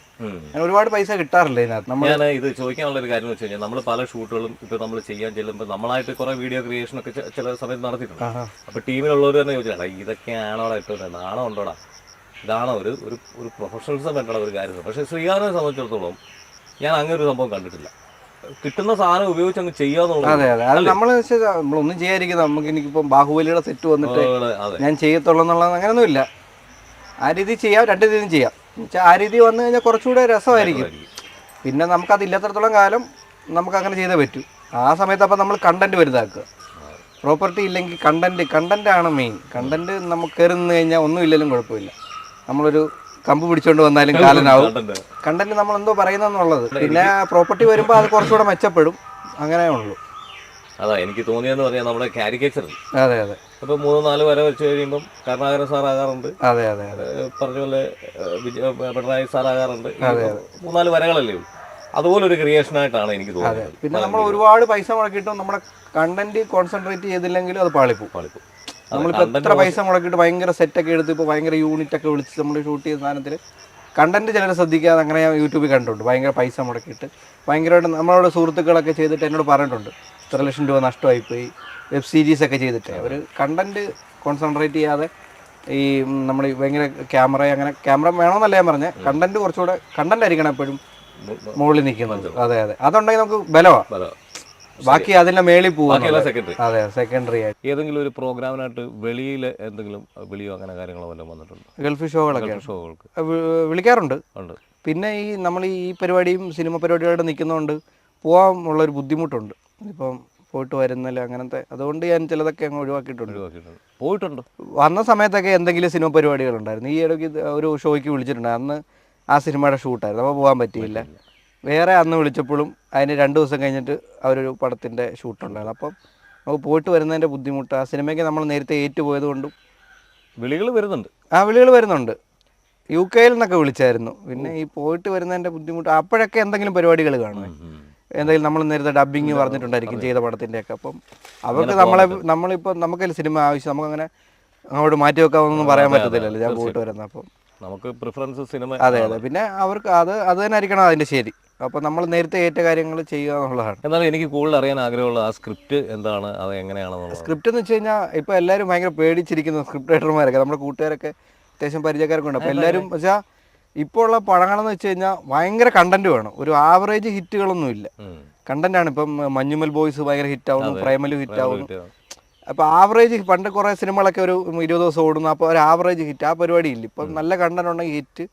ഞാൻ ഒരുപാട് പൈസ കിട്ടാറില്ല ഇതിനകത്ത്. ഞാൻ ഇത് ചോദിക്കാനുള്ള ഒരു കാര്യം എന്ന് വെച്ച് കഴിഞ്ഞാൽ നമ്മൾ പല ഷൂട്ടുകളും ഇപ്പോൾ നമ്മൾ ചെയ്യാൻ ചെല്ലുമ്പോൾ നമ്മളായിട്ട് കുറേ വീഡിയോ ക്രിയേഷൻ ഒക്കെ ചില സമയത്ത് നടത്തിയിട്ടുണ്ട്. അപ്പോൾ ടീമിലുള്ളവർ തന്നെ ചോദിച്ചാൽ ഇതൊക്കെയാണോടാ ഇട്ടോടെ, നാണം ഉണ്ടോടാ, ഇതാണോ ഒരു ഒരു പ്രൊഫഷണലിസം വേണ്ട ഒരു കാര്യം. പക്ഷേ ശ്രീകാരനെ സംബന്ധിച്ചിടത്തോളം ഞാൻ അങ്ങനെ ഒരു സംഭവം കണ്ടിട്ടില്ല. കിട്ടുന്ന സാധനം ഉപയോഗിച്ച് അങ്ങ് ചെയ്യാന്നുള്ളത്. അതെ, അത് നമ്മളൊന്നും ചെയ്യാതിരിക്കുന്നത്. നമുക്ക് എനിക്കിപ്പം ബാഹുബലിയുടെ സെറ്റ് വന്നിട്ട് ഞാൻ ചെയ്യത്തുള്ളൂ എന്നുള്ളത് അങ്ങനെയൊന്നുമില്ല. ആ രീതി ചെയ്യാം, 2 രീതിയും ചെയ്യാം. എന്നുവെച്ചാൽ ആ രീതി വന്നു കഴിഞ്ഞാൽ കുറച്ചുകൂടെ രസമായിരിക്കും. പിന്നെ നമുക്കതില്ലാത്തടത്തോളം കാലം നമുക്കങ്ങനെ ചെയ്തേ പറ്റൂ. ആ സമയത്ത് അപ്പം നമ്മൾ കണ്ടന്റ് വലുതാക്കുക. പ്രോപ്പർട്ടി ഇല്ലെങ്കിൽ കണ്ടൻറ്റാണ് മെയിൻ. കണ്ടന്റ് നമുക്ക് കയറി നിന്ന് കഴിഞ്ഞാൽ ഒന്നും ഇല്ലെങ്കിലും കുഴപ്പമില്ല. നമ്മളൊരു കമ്പ് പിടിച്ചോണ്ട് വന്നാലും കാലനാവും. കണ്ടന്റ് നമ്മൾ എന്തോ പറയുന്നെന്നുള്ളത്. പിന്നെ പ്രോപ്പർട്ടി വരുമ്പോൾ അത് കുറച്ചുകൂടെ മെച്ചപ്പെടും. അങ്ങനെ ഉള്ളൂ. അതാ എനിക്ക് തോന്നിയെന്ന് പറഞ്ഞാൽ നമ്മുടെ കാരിക്കേച്ചർ. അതെ. ഇപ്പൊ 3-4 വര വെച്ച് കഴിയുമ്പോൾ കരുണാകരൻ സാറാകാറുണ്ട്. അതെ. പറഞ്ഞ പോലെ പിണറായി സാറാകാറുണ്ട്. 3-4 വരകളല്ലേ ഉള്ളൂ. അതുപോലെ ഒരു ക്രിയേഷനായിട്ടാണ് എനിക്ക് തോന്നുന്നത്. പിന്നെ നമ്മൾ ഒരുപാട് പൈസ മുടക്കിയിട്ടും നമ്മുടെ കണ്ടന്റ് കോൺസെൻട്രേറ്റ് ചെയ്തില്ലെങ്കിലും അത് പാളിപ്പോവും. നമ്മളിപ്പോൾ എത്ര പൈസ മുടക്കിയിട്ട് ഭയങ്കര സെറ്റൊക്കെ എടുത്ത് ഇപ്പോൾ ഭയങ്കര യൂണിറ്റൊക്കെ വിളിച്ച് നമ്മൾ ഷൂട്ട് ചെയ്യുന്ന സാധനത്തിൽ കണ്ടന്റ് ചിലർ ശ്രദ്ധിക്കാതെ അങ്ങനെ ഞാൻ യൂട്യൂബിൽ കണ്ടിട്ടുണ്ട്. ഭയങ്കര പൈസ മുടക്കിയിട്ട് ഭയങ്കരമായിട്ട് നമ്മളോട് സുഹൃത്തുക്കളൊക്കെ ചെയ്തിട്ട് എന്നോട് പറഞ്ഞിട്ടുണ്ട് 3 ലക്ഷം രൂപ നഷ്ടമായിപ്പോയി വെബ് സീരീസൊക്കെ ചെയ്തിട്ട്. അവർ കണ്ടന്റ് കോൺസെൻട്രേറ്റ് ചെയ്യാതെ ഈ നമ്മൾ ഭയങ്കര ക്യാമറ വേണമെന്നല്ല ഞാൻ പറഞ്ഞത്. കണ്ടന്റ് കുറച്ചുകൂടെ കണ്ടന്റ് ആയിരിക്കണം എപ്പോഴും മുകളിൽ നിൽക്കുന്നത്. അതെ. അതുണ്ടെങ്കിൽ നമുക്ക് ബലമാണ്. ബാക്കി അതിന്റെ മേളിൽ പോകും. അതെ, സെക്കൻഡറി ആയിട്ട്. ഏതെങ്കിലും ഒരു പ്രോഗ്രാമിനായിട്ട് വെളിയിൽ എന്തെങ്കിലും വിളിയോ അങ്ങനെ കാര്യങ്ങളോ വല്ലതും വന്നിട്ടുണ്ട്? ഗൾഫ് ഷോകൾക്ക് വിളിക്കാറുണ്ട്. പിന്നെ നമ്മൾ ഈ പരിപാടിയും സിനിമ പരിപാടികളായിട്ട് നിൽക്കുന്നതുകൊണ്ട് പോകാനുള്ളൊരു ബുദ്ധിമുട്ടുണ്ട്. ഇപ്പം പോയിട്ട് വരുന്നില്ല അങ്ങനത്തെ. അതുകൊണ്ട് ഞാൻ ചിലതൊക്കെ അങ്ങ് ഒഴിവാക്കിയിട്ടുണ്ട്. വന്ന സമയത്തൊക്കെ എന്തെങ്കിലും സിനിമ പരിപാടികളുണ്ടായിരുന്നു. ഈ ഇടയ്ക്ക് ഒരു ഷോയ്ക്ക് വിളിച്ചിട്ടുണ്ട്. അന്ന് ആ സിനിമയുടെ ഷൂട്ടായിരുന്നു, അപ്പോൾ പോകാൻ പറ്റിയില്ല. വേറെ അന്ന് വിളിച്ചപ്പോഴും അതിന് 2 ദിവസം കഴിഞ്ഞിട്ട് അവരൊരു പടത്തിൻ്റെ ഷൂട്ടുണ്ടായിരുന്നു. അപ്പം നമുക്ക് പോയിട്ട് വരുന്നതിൻ്റെ ബുദ്ധിമുട്ട്. ആ സിനിമയ്ക്ക് നമ്മൾ നേരത്തെ ഏറ്റുപോയത് കൊണ്ടും വിളികൾ വരുന്നുണ്ട്. UK നിന്നൊക്കെ വിളിച്ചായിരുന്നു. പിന്നെ ഈ പോയിട്ട് വരുന്നതിൻ്റെ ബുദ്ധിമുട്ട്. അപ്പോഴൊക്കെ എന്തെങ്കിലും പരിപാടികൾ കാണും, എന്തെങ്കിലും നമ്മൾ നേരത്തെ ഡബ്ബിങ് പറഞ്ഞിട്ടുണ്ടായിരിക്കും ചെയ്ത പടത്തിൻ്റെയൊക്കെ. അപ്പം അവർക്ക് നമ്മളിപ്പോൾ നമുക്കല്ല സിനിമ ആവശ്യം, നമുക്കങ്ങനെ അങ്ങോട്ട് മാറ്റി വെക്കാമെന്നൊന്നും പറയാൻ പറ്റത്തില്ലല്ലോ ഞാൻ പോയിട്ട് വരുന്നത്. അപ്പം നമുക്ക് പ്രിഫറൻസ് സിനിമ. അതെ. പിന്നെ അവർക്ക് അത് തന്നെ ആയിരിക്കണം അതിൻ്റെ ശരി. അപ്പോൾ നമ്മൾ നേരത്തെ ഏറ്റ കാര്യങ്ങൾ ചെയ്യുക എന്നുള്ളതാണ്. എന്നാലും എനിക്ക് കൂടുതൽ അറിയാൻ ആഗ്രഹമുള്ള ആ സ്ക്രിപ്റ്റ് എന്താണ്, അത് എങ്ങനെയാണെന്നുള്ളത്. സ്ക്രിപ്റ്റ് എന്ന് വെച്ച് കഴിഞ്ഞാൽ ഇപ്പോൾ എല്ലാവരും ഭയങ്കര പേടിച്ചിരിക്കുന്ന സ്ക്രിപ്റ്റ് റൈറ്റർമാരൊക്കെ, നമ്മുടെ കൂട്ടുകാരൊക്കെ അത്യാവശ്യം പരിചയക്കാരൊക്കെ ഉണ്ട്. അപ്പോൾ എല്ലാവരും വെച്ചാൽ ഇപ്പോൾ ഉള്ള പടങ്ങളെന്ന് വെച്ച് കഴിഞ്ഞാൽ ഭയങ്കര കണ്ടന്റ് വേണം. ഒരു ആവറേജ് ഹിറ്റുകളൊന്നും ഇല്ല, കണ്ടന്റാണ്. ഇപ്പം മഞ്ഞുമൽ ബോയ്സ് ഭയങ്കര ഹിറ്റാവുന്നു, പ്രേമലു ഹിറ്റാവുന്നു. അപ്പോൾ ആവറേജ് പണ്ട് കുറേ സിനിമകളൊക്കെ ഒരു 20 ദിവസം ഓടുന്നു. അപ്പോൾ ഒരു ആവറേജ് ഹിറ്റ് ആ പരിപാടി ഇല്ല. ഇപ്പം നല്ല കണ്ടന്റ് ഉണ്ടെങ്കിൽ ഹിറ്റ്,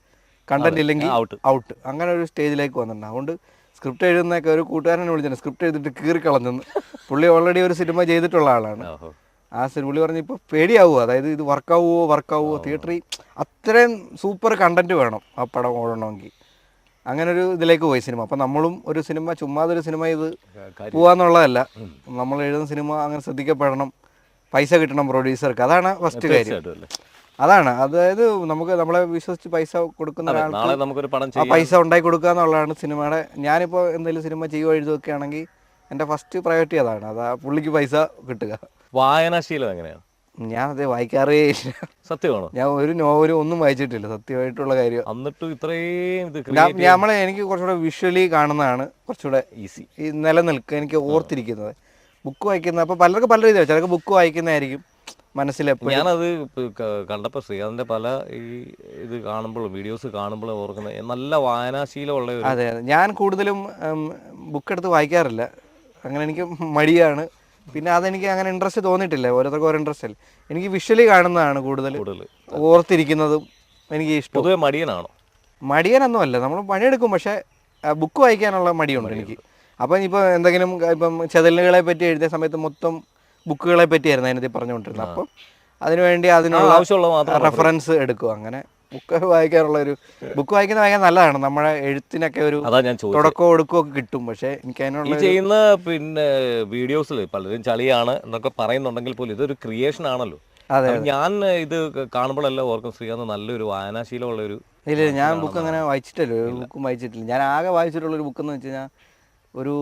കണ്ടന്റ് ഇല്ലെങ്കിൽ ഔട്ട്, അങ്ങനെ ഒരു സ്റ്റേജിലേക്ക് വന്നിട്ടുണ്ട്. അതുകൊണ്ട് സ്ക്രിപ്റ്റ് എഴുതുന്നതൊക്കെ ഒരു കൂട്ടുകാരനെ വിളിച്ചിട്ടുണ്ട്, സ്ക്രിപ്റ്റ് എഴുതിയിട്ട് കീറിക്കളഞ്ഞെന്ന്. പുള്ളി ഓൾറെഡി ഒരു സിനിമ ചെയ്തിട്ടുള്ള ആളാണ്. ആ പുള്ളി പറഞ്ഞ് ഇപ്പോൾ പേടിയാവുമോ, അതായത് ഇത് വർക്കാവുമോ തിയേറ്ററിൽ അത്രയും സൂപ്പർ കണ്ടന്റ് വേണം ആ പടം ഓടണമെങ്കിൽ. അങ്ങനെ ഒരു ഇതിലേക്ക് പോയി സിനിമ. അപ്പം നമ്മളും ഒരു സിനിമ ചുമ്മാതൊരു സിനിമ ഇത് പോവാന്നുള്ളതല്ല, നമ്മൾ എഴുതുന്ന സിനിമ അങ്ങനെ ശ്രദ്ധിക്കപ്പെടണം, പൈസ കിട്ടണം പ്രൊഡ്യൂസർക്ക്. അതാണ് ഫസ്റ്റ് കാര്യം. അതാണ്, അതായത് നമുക്ക് നമ്മളെ വിശ്വസിച്ച് പൈസ കൊടുക്കുന്ന ഒരാൾക്ക് ആ പൈസ ഉണ്ടാക്കി കൊടുക്കുക എന്നുള്ളതാണ് സിനിമയുടെ. ഞാനിപ്പോൾ എന്തെങ്കിലും സിനിമ ചെയ്യുകയോ എഴുതുകയൊക്കെ ആണെങ്കിൽ എൻ്റെ ഫസ്റ്റ് പ്രയോറിറ്റി അതാണ്. അതാ പുള്ളിക്ക് പൈസ കിട്ടുക. വായനാശീലം എങ്ങനെയാണ്? ഞാൻ അത് വായിക്കാറേ ഇല്ല. സത്യമാണോ? ഞാൻ ഒരു നോവലും ഒന്നും വായിച്ചിട്ടില്ല, സത്യമായിട്ടുള്ള കാര്യം. എന്നിട്ടും ഇത്രയും ഇത് എനിക്ക് കുറച്ചുകൂടെ വിഷ്വലി കാണുന്നതാണ് കുറച്ചുകൂടെ ഈസി, ഈ നിലനിൽക്കുക, എനിക്ക് ഓർത്തിരിക്കുന്നത്. ബുക്ക് വായിക്കുന്ന അപ്പോൾ പലർക്കും പല രീതിയിൽ, ചിലർക്ക് ബുക്ക് വായിക്കുന്നതായിരിക്കും മനസ്സിലെപ്പോഴും. ഞാനത് കണ്ടപ്പോൾ ശ്രീകാന്തിൻ്റെ പല ഈ ഇത് കാണുമ്പോഴും വീഡിയോസ് കാണുമ്പോഴും ഓർക്കുന്നത് നല്ല വായനാശീലമുള്ള ഒരു... അതെ അതെ, ഞാൻ കൂടുതലും ബുക്ക് എടുത്ത് വായിക്കാറില്ല, അങ്ങനെ എനിക്ക് മടിയാണ്. പിന്നെ അതെനിക്ക് അങ്ങനെ ഇൻട്രസ്റ്റ് തോന്നിയിട്ടില്ല, ഓരോരുത്തർക്കും ഓരോ ഇൻട്രസ്റ്റ് അല്ല. എനിക്ക് വിഷ്വലി കാണുന്നതാണ് കൂടുതൽ ഓർത്തിരിക്കുന്നതും എനിക്ക് ഇഷ്ടം. പൊതുവെ മടിയനാണോ? മടിയനൊന്നുമല്ല, നമ്മൾ പണിയെടുക്കും, പക്ഷേ ബുക്ക് വായിക്കാനുള്ള മടിയുണ്ട് എനിക്ക്. അപ്പം ഇപ്പോൾ എന്തെങ്കിലും ഇപ്പം ചെതലുകളെ പറ്റി എഴുതിയ സമയത്ത് മൊത്തം ബുക്കുകളെ പറ്റിയായിരുന്നു അതിനകത്ത് പറഞ്ഞുകൊണ്ടിരുന്നത്. അപ്പം അതിനുവേണ്ടി അതിനുള്ള ആവശ്യമുള്ള റെഫറൻസ് എടുക്കും. അങ്ങനെ ബുക്ക് വായിക്കാനുള്ള ഒരു ബുക്ക് വായിക്കാൻ നല്ലതാണ്, നമ്മുടെ എഴുത്തിനൊക്കെ ഒരു തുടക്കവും ഒടുക്കവും ഒക്കെ കിട്ടും. പക്ഷേ എനിക്ക് അതിനുള്ള ചെയ്യുന്ന പിന്നെ വീഡിയോസിൽ പലരും ചളിയാണ് എന്നൊക്കെ പറയുന്നുണ്ടെങ്കിൽ പോലും ഇതൊരു ക്രിയേഷൻ ആണല്ലോ. അതെ, ഞാൻ ഇത് കാണുമ്പോഴെല്ലാം ഓർക്കും ശ്രീകാന്ത് നല്ലൊരു വായനാശീലമുള്ളൊരു... ഇല്ല, ഞാൻ ബുക്ക് അങ്ങനെ വായിച്ചിട്ടില്ല, ഒരു ബുക്കും വായിച്ചിട്ടില്ല. ഞാൻ ആകെ വായിച്ചിട്ടുള്ളൊരു ബുക്ക് എന്ന് വെച്ച് കഴിഞ്ഞാൽ ഒരു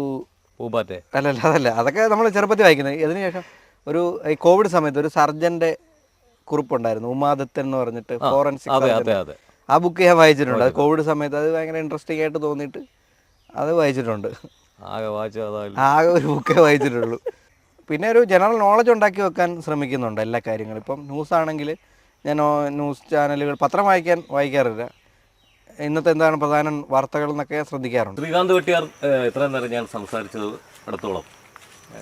പൂമ്പാറ്റെ. അതല്ല, അതൊക്കെ നമ്മൾ ചെറുപ്പത്തിൽ വായിക്കുന്നത്. അതിനുശേഷം ഒരു ഈ കോവിഡ് സമയത്ത് ഒരു സർജൻ്റെ കുറിപ്പുണ്ടായിരുന്നു, ഉമാദത്തൻ എന്ന് പറഞ്ഞിട്ട്, ഫോറൻസിക്. ആ ബുക്ക് ഞാൻ വായിച്ചിട്ടുണ്ട്. അത് കോവിഡ് സമയത്ത് അത് ഭയങ്കര ഇൻട്രസ്റ്റിംഗ് ആയിട്ട് തോന്നിയിട്ട് അത് വായിച്ചിട്ടുണ്ട്. ആകെ ഒരു ബുക്കേ വായിച്ചിട്ടുള്ളൂ. പിന്നെ ഒരു ജനറൽ നോളജ് ഉണ്ടാക്കി വെക്കാൻ ശ്രമിക്കുന്നുണ്ട് എല്ലാ കാര്യങ്ങളും. ഇപ്പം ന്യൂസ് ആണെങ്കിൽ ഞാൻ ന്യൂസ് ചാനലുകൾ, പത്രം വായിക്കാറില്ല. ഇന്നത്തെ എന്താണ് പ്രധാന വാർത്തകൾ എന്നൊക്കെ ശ്രദ്ധിക്കാറുണ്ട്. ശ്രീകാന്ത് വെട്ടിയാർ ഇത്രയും നേരം ഞാൻ സംസാരിച്ചത് അടുത്തോളം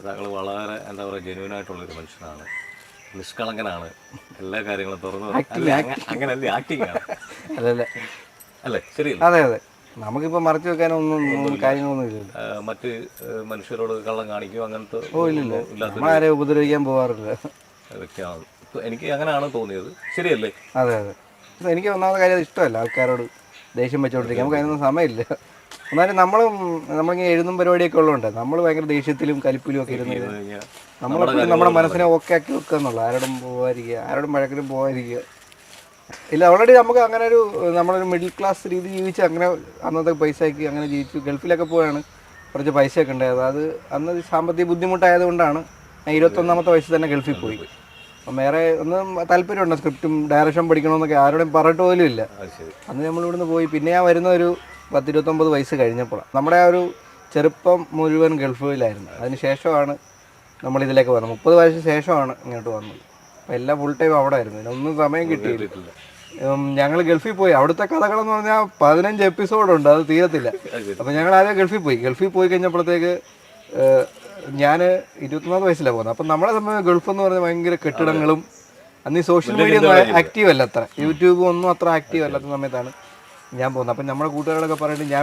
താങ്കൾ വളരെ എന്താ പറയുക ജെന്യൂനായിട്ടുള്ളൊരു മനുഷ്യനാണ്, നിഷ്കളങ്കനാണ്, എല്ലാ കാര്യങ്ങളും തുറന്നു അങ്ങനല്ലേ ആക്ടിങ് ആണ് അല്ലേ? ശരി. അതെ, നമുക്കിപ്പോൾ മറച്ചു വെക്കാനൊന്നും കാര്യങ്ങളൊന്നും ഇല്ല. മറ്റ് മനുഷ്യരോട് കള്ളം കാണിക്കും അങ്ങനത്തെ ഇല്ല, ആരെ ഉപദ്രവിക്കാൻ പോകാറില്ല വ്യക്തിയാണ്. എനിക്ക് അങ്ങനെയാണ് തോന്നിയത്. ശരിയല്ലേ? അതെ, എനിക്ക് ഒന്നാമത്തെ കാര്യം അത് ഇഷ്ടമല്ല, ആൾക്കാരോട് ദേഷ്യം വെച്ചോണ്ടിരിക്കും. നമുക്ക് അതിനൊന്നും സമയമില്ല. എന്നാലും നമ്മളിങ്ങനെ എഴുതും പരിപാടിയൊക്കെ ഉള്ളതുകൊണ്ട് നമ്മൾ ഭയങ്കര ദേഷ്യത്തിലും കലിപ്പിലും ഒക്കെ ഇരുന്ന് നമ്മളെപ്പോഴും നമ്മുടെ മനസ്സിനെ ഓക്കെ ആക്കി വെക്കുക എന്നുള്ളത്. ആരോടും പോകാതിരിക്കുക, ആരോടും വഴക്കിനും പോകാതിരിക്കുക. ഇല്ല, ഓൾറെഡി നമുക്ക് അങ്ങനെ നമ്മളൊരു മിഡിൽ ക്ലാസ് രീതി ജീവിച്ച് അങ്ങനെ അന്നത്തെ പൈസയ്ക്ക് അങ്ങനെ ജീവിച്ചു. ഗൾഫിലൊക്കെ പോയാണ് കുറച്ച് പൈസയൊക്കെ ഉണ്ടായത്. അത് അന്ന് സാമ്പത്തിക ബുദ്ധിമുട്ടായതുകൊണ്ടാണ് ഞാൻ 21ാമത്തെ വയസ്സിൽ തന്നെ ഗൾഫിൽ പോയി. അപ്പം വേറെ ഒന്നും താല്പര്യമുണ്ട്, സ്ക്രിപ്റ്റും ഡയറക്ഷൻ പഠിക്കണമെന്നൊക്കെ ആരോടും പറഞ്ഞിട്ട് പോലും ഇല്ല. അന്ന് നമ്മളിവിടുന്ന് പോയി. പിന്നെ ഞാൻ വരുന്ന ഒരു 10-29 വയസ്സ് കഴിഞ്ഞപ്പോഴാണ്. നമ്മുടെ ആ ഒരു ചെറുപ്പം മുഴുവൻ ഗൾഫിലായിരുന്നു. അതിന് ശേഷമാണ് നമ്മളിതിലേക്ക് വന്നത്. 30 വയസ്സിന് ശേഷമാണ് ഇങ്ങോട്ട് വന്നത്. അപ്പോൾ എല്ലാം ഫുൾ ടൈം അവിടെ ആയിരുന്നു, ഇതിനൊന്നും സമയം കിട്ടിയിട്ടില്ല. ഞങ്ങൾ ഗൾഫിൽ പോയി. അവിടുത്തെ കഥകളെന്ന് പറഞ്ഞാൽ 15 എപ്പിസോഡുണ്ട്, അത് തീരത്തില്ല. അപ്പോൾ ഞങ്ങൾ ആദ്യം ഗൾഫിൽ പോയി കഴിഞ്ഞപ്പോഴത്തേക്ക് ഞാൻ 21 വയസ്സിലാണ് പോകുന്നത്. അപ്പം നമ്മളെ സംബന്ധിച്ച് ഗൾഫ് എന്ന് പറഞ്ഞാൽ ഭയങ്കര കെട്ടിടങ്ങളും, അന്ന് ഈ സോഷ്യൽ മീഡിയ ഒന്നും ആക്റ്റീവ് അല്ല, അത്ര യൂട്യൂബ് ഒന്നും അത്ര ആക്റ്റീവ് അല്ലാത്ത സമയത്താണ് ഞാൻ പോകുന്നത്. അപ്പം നമ്മുടെ കൂട്ടുകാരോടൊക്കെ പറഞ്ഞിട്ട് ഞാൻ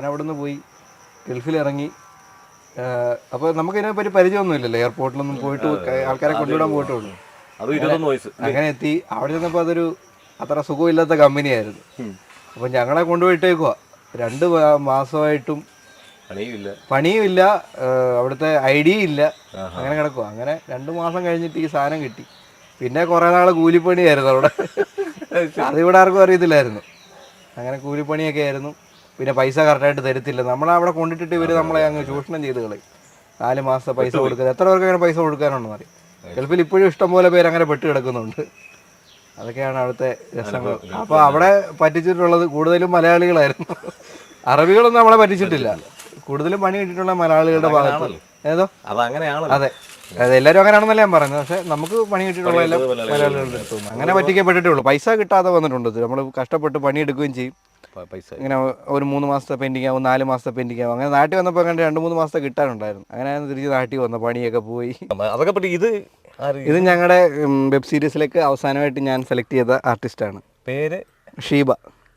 അവിടുന്ന് പോയി ഗൾഫിലിറങ്ങി. അപ്പോൾ നമുക്കിതിനെപ്പറ്റി പരിചയമൊന്നുമില്ലല്ലോ, എയർപോർട്ടിലൊന്നും പോയിട്ട് ആൾക്കാരെ കൊണ്ടുവിടാൻ പോയിട്ടുള്ളൂ. അങ്ങനെ എത്തി. അവിടെ ചെന്നപ്പോൾ അതൊരു അത്ര സുഖമില്ലാത്ത കമ്പനിയായിരുന്നു. അപ്പം ഞങ്ങളെ കൊണ്ടുപോയിട്ടേക്കുക 2 മാസമായിട്ടും പണിയുമില്ല, അവിടുത്തെ ID ഇല്ല, അങ്ങനെ കിടക്കുക. അങ്ങനെ 2 മാസം കഴിഞ്ഞിട്ട് ഈ സാധനം കിട്ടി. പിന്നെ കുറേ നാൾ കൂലിപ്പണിയായിരുന്നു അവിടെ. അതിവിടെ ആർക്കും അറിയത്തില്ലായിരുന്നു. അങ്ങനെ കൂലിപ്പണിയൊക്കെ ആയിരുന്നു. പിന്നെ പൈസ കറക്റ്റായിട്ട് തരത്തില്ല. നമ്മളവിടെ കൊണ്ടിട്ടിട്ട് ഇവർ നമ്മളെ അങ്ങ് ചൂഷണം ചെയ്ത് കളയും. 4 മാസത്തെ പൈസ കൊടുക്കുക. എത്ര പേർക്ക് അങ്ങനെ പൈസ കൊടുക്കാനുണ്ടെന്ന് അറിയാം. ഗൾഫിൽ ഇപ്പോഴും ഇഷ്ടംപോലെ പേര് അങ്ങനെ പെട്ട് കിടക്കുന്നുണ്ട്. അതൊക്കെയാണ് അവിടുത്തെ രസങ്ങൾ. അപ്പോൾ അവിടെ പറ്റിച്ചിട്ടുള്ളത് കൂടുതലും മലയാളികളായിരുന്നു. അറബികളൊന്നും നമ്മളെ പറ്റിച്ചിട്ടില്ല. കൂടുതലും പണി കിട്ടിയിട്ടുള്ള മലയാളികളുടെ ഭാഗത്ത്. അതെ, എല്ലാവരും അങ്ങനെയാണെന്നല്ല ഞാൻ പറയുന്നത്. പക്ഷെ നമുക്ക് പണി കിട്ടിയിട്ടുള്ള എല്ലാം മലയാളികളുടെ അടുത്ത് അങ്ങനെ പറ്റിക്കപ്പെട്ടിട്ടേ ഉള്ളൂ. പൈസ കിട്ടാതെ വന്നിട്ടുണ്ട്. നമ്മൾ കഷ്ടപ്പെട്ട് പണിയെടുക്കുകയും ചെയ്യും. ഇങ്ങനെ ഒരു 3 മാസത്തെ പെൻഡിങ് ആവും, 4 മാസത്തെ പെൻഡിങ് ആവും. അങ്ങനെ നാട്ടിൽ വന്നപ്പോൾ അങ്ങനെ 2-3 മാസത്തെ കിട്ടാനുണ്ടായിരുന്നു. അങ്ങനെയാണ് തിരിച്ച് നാട്ടിൽ വന്ന പണിയൊക്കെ പോയി. ഇത് ഞങ്ങളുടെ വെബ് സീരീസിലേക്ക് അവസാനമായിട്ട് ഞാൻ സെലക്ട് ചെയ്ത ആർട്ടിസ്റ്റാണ്. പേര് ഷീബ.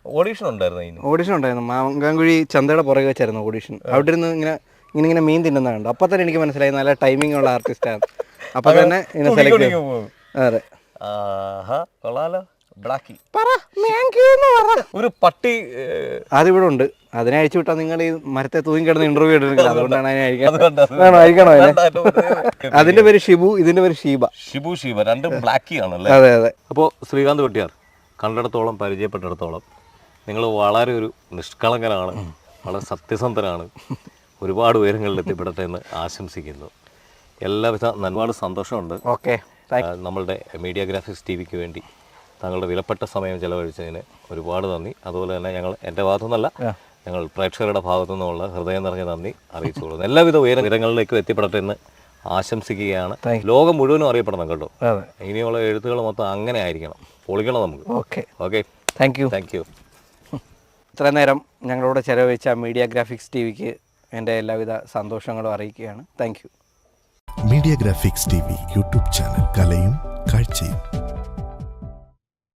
ഓഡീഷൻ ഉണ്ടായിരുന്നു. മാങ്കാങ്കുഴി ചന്തയുടെ പുറകെ വെച്ചായിരുന്നു ഓഡീഷൻ. അവിടെ ഇരുന്ന് ഇങ്ങനെ മീൻ തിന്നുന്ന കണ്ടു. അപ്പം തന്നെ എനിക്ക് മനസ്സിലായി നല്ല ടൈമിംഗ് ഉള്ള ആർട്ടിസ്റ്റാണ്. അപ്പം തന്നെ ഇതിനെ സെലക്ട് ചെയ്തു. അതെ, ഒരു പട്ടി അതിവിടെ ഉണ്ട്. അതിനെ അഴിച്ചു വിട്ടാൽ നിങ്ങൾ ഈ മരത്തെ തൂങ്ങി കിടന്ന് ഇന്റർവ്യൂ എടുക്കുന്നത്. അതുകൊണ്ടാണ് അതിനെ അഴിക്കണോ? അതിന്റെ പേര് ഷിബു, ഇതിന്റെ പേര് ഷീബ. രണ്ടും ബ്ലാക്കി ആണല്ലേ? അതെ അതെ. അപ്പോൾ ശ്രീകാന്ത് വെട്ടിയാർ കണ്ടിടത്തോളം പരിചയപ്പെട്ടിടത്തോളം നിങ്ങൾ വളരെ ഒരു നിഷ്കളങ്കനാണ്, വളരെ സത്യസന്ധനാണ്. ഒരുപാട് ഉയരങ്ങളിൽ എത്തിപ്പെടട്ടെ എന്ന് ആശംസിക്കുന്നു. എല്ലാവിധ ഒരുപാട് സന്തോഷമുണ്ട്. ഓക്കെ, നമ്മളുടെ മീഡിയ ഗ്രാഫിക്സ് ടി വിക്ക് വേണ്ടി താങ്കളുടെ വിലപ്പെട്ട സമയം ചെലവഴിച്ചതിന് ഒരുപാട് നന്ദി. അതുപോലെ തന്നെ എൻ്റെ ഭാഗത്തുനിന്നല്ല, ഞങ്ങൾ പ്രേക്ഷകരുടെ ഭാഗത്തു നിന്നുള്ള ഹൃദയം നിറഞ്ഞ നന്ദി അറിയിച്ചു കൊടുക്കുന്നു. എല്ലാവിധ ഉയരങ്ങളിലേക്കും എത്തിപ്പെടട്ടെ എന്ന് ആശംസിക്കുകയാണ്. ലോകം മുഴുവനും അറിയപ്പെടണം കേട്ടോ. ഇനിയുള്ള എഴുത്തുകൾ മൊത്തം അങ്ങനെ ആയിരിക്കണം, പൊളിക്കണം നമുക്ക്. Okay, thank you. ഇത്ര നേരം ഞങ്ങളോട് ചെലവഴിച്ച മീഡിയ ഗ്രാഫിക്സ് ടി വിക്ക് എൻ്റെ എല്ലാവിധ സന്തോഷങ്ങളും അറിയിക്കുകയാണ്. Thank you. Media graphics T V YouTube channel, കലയും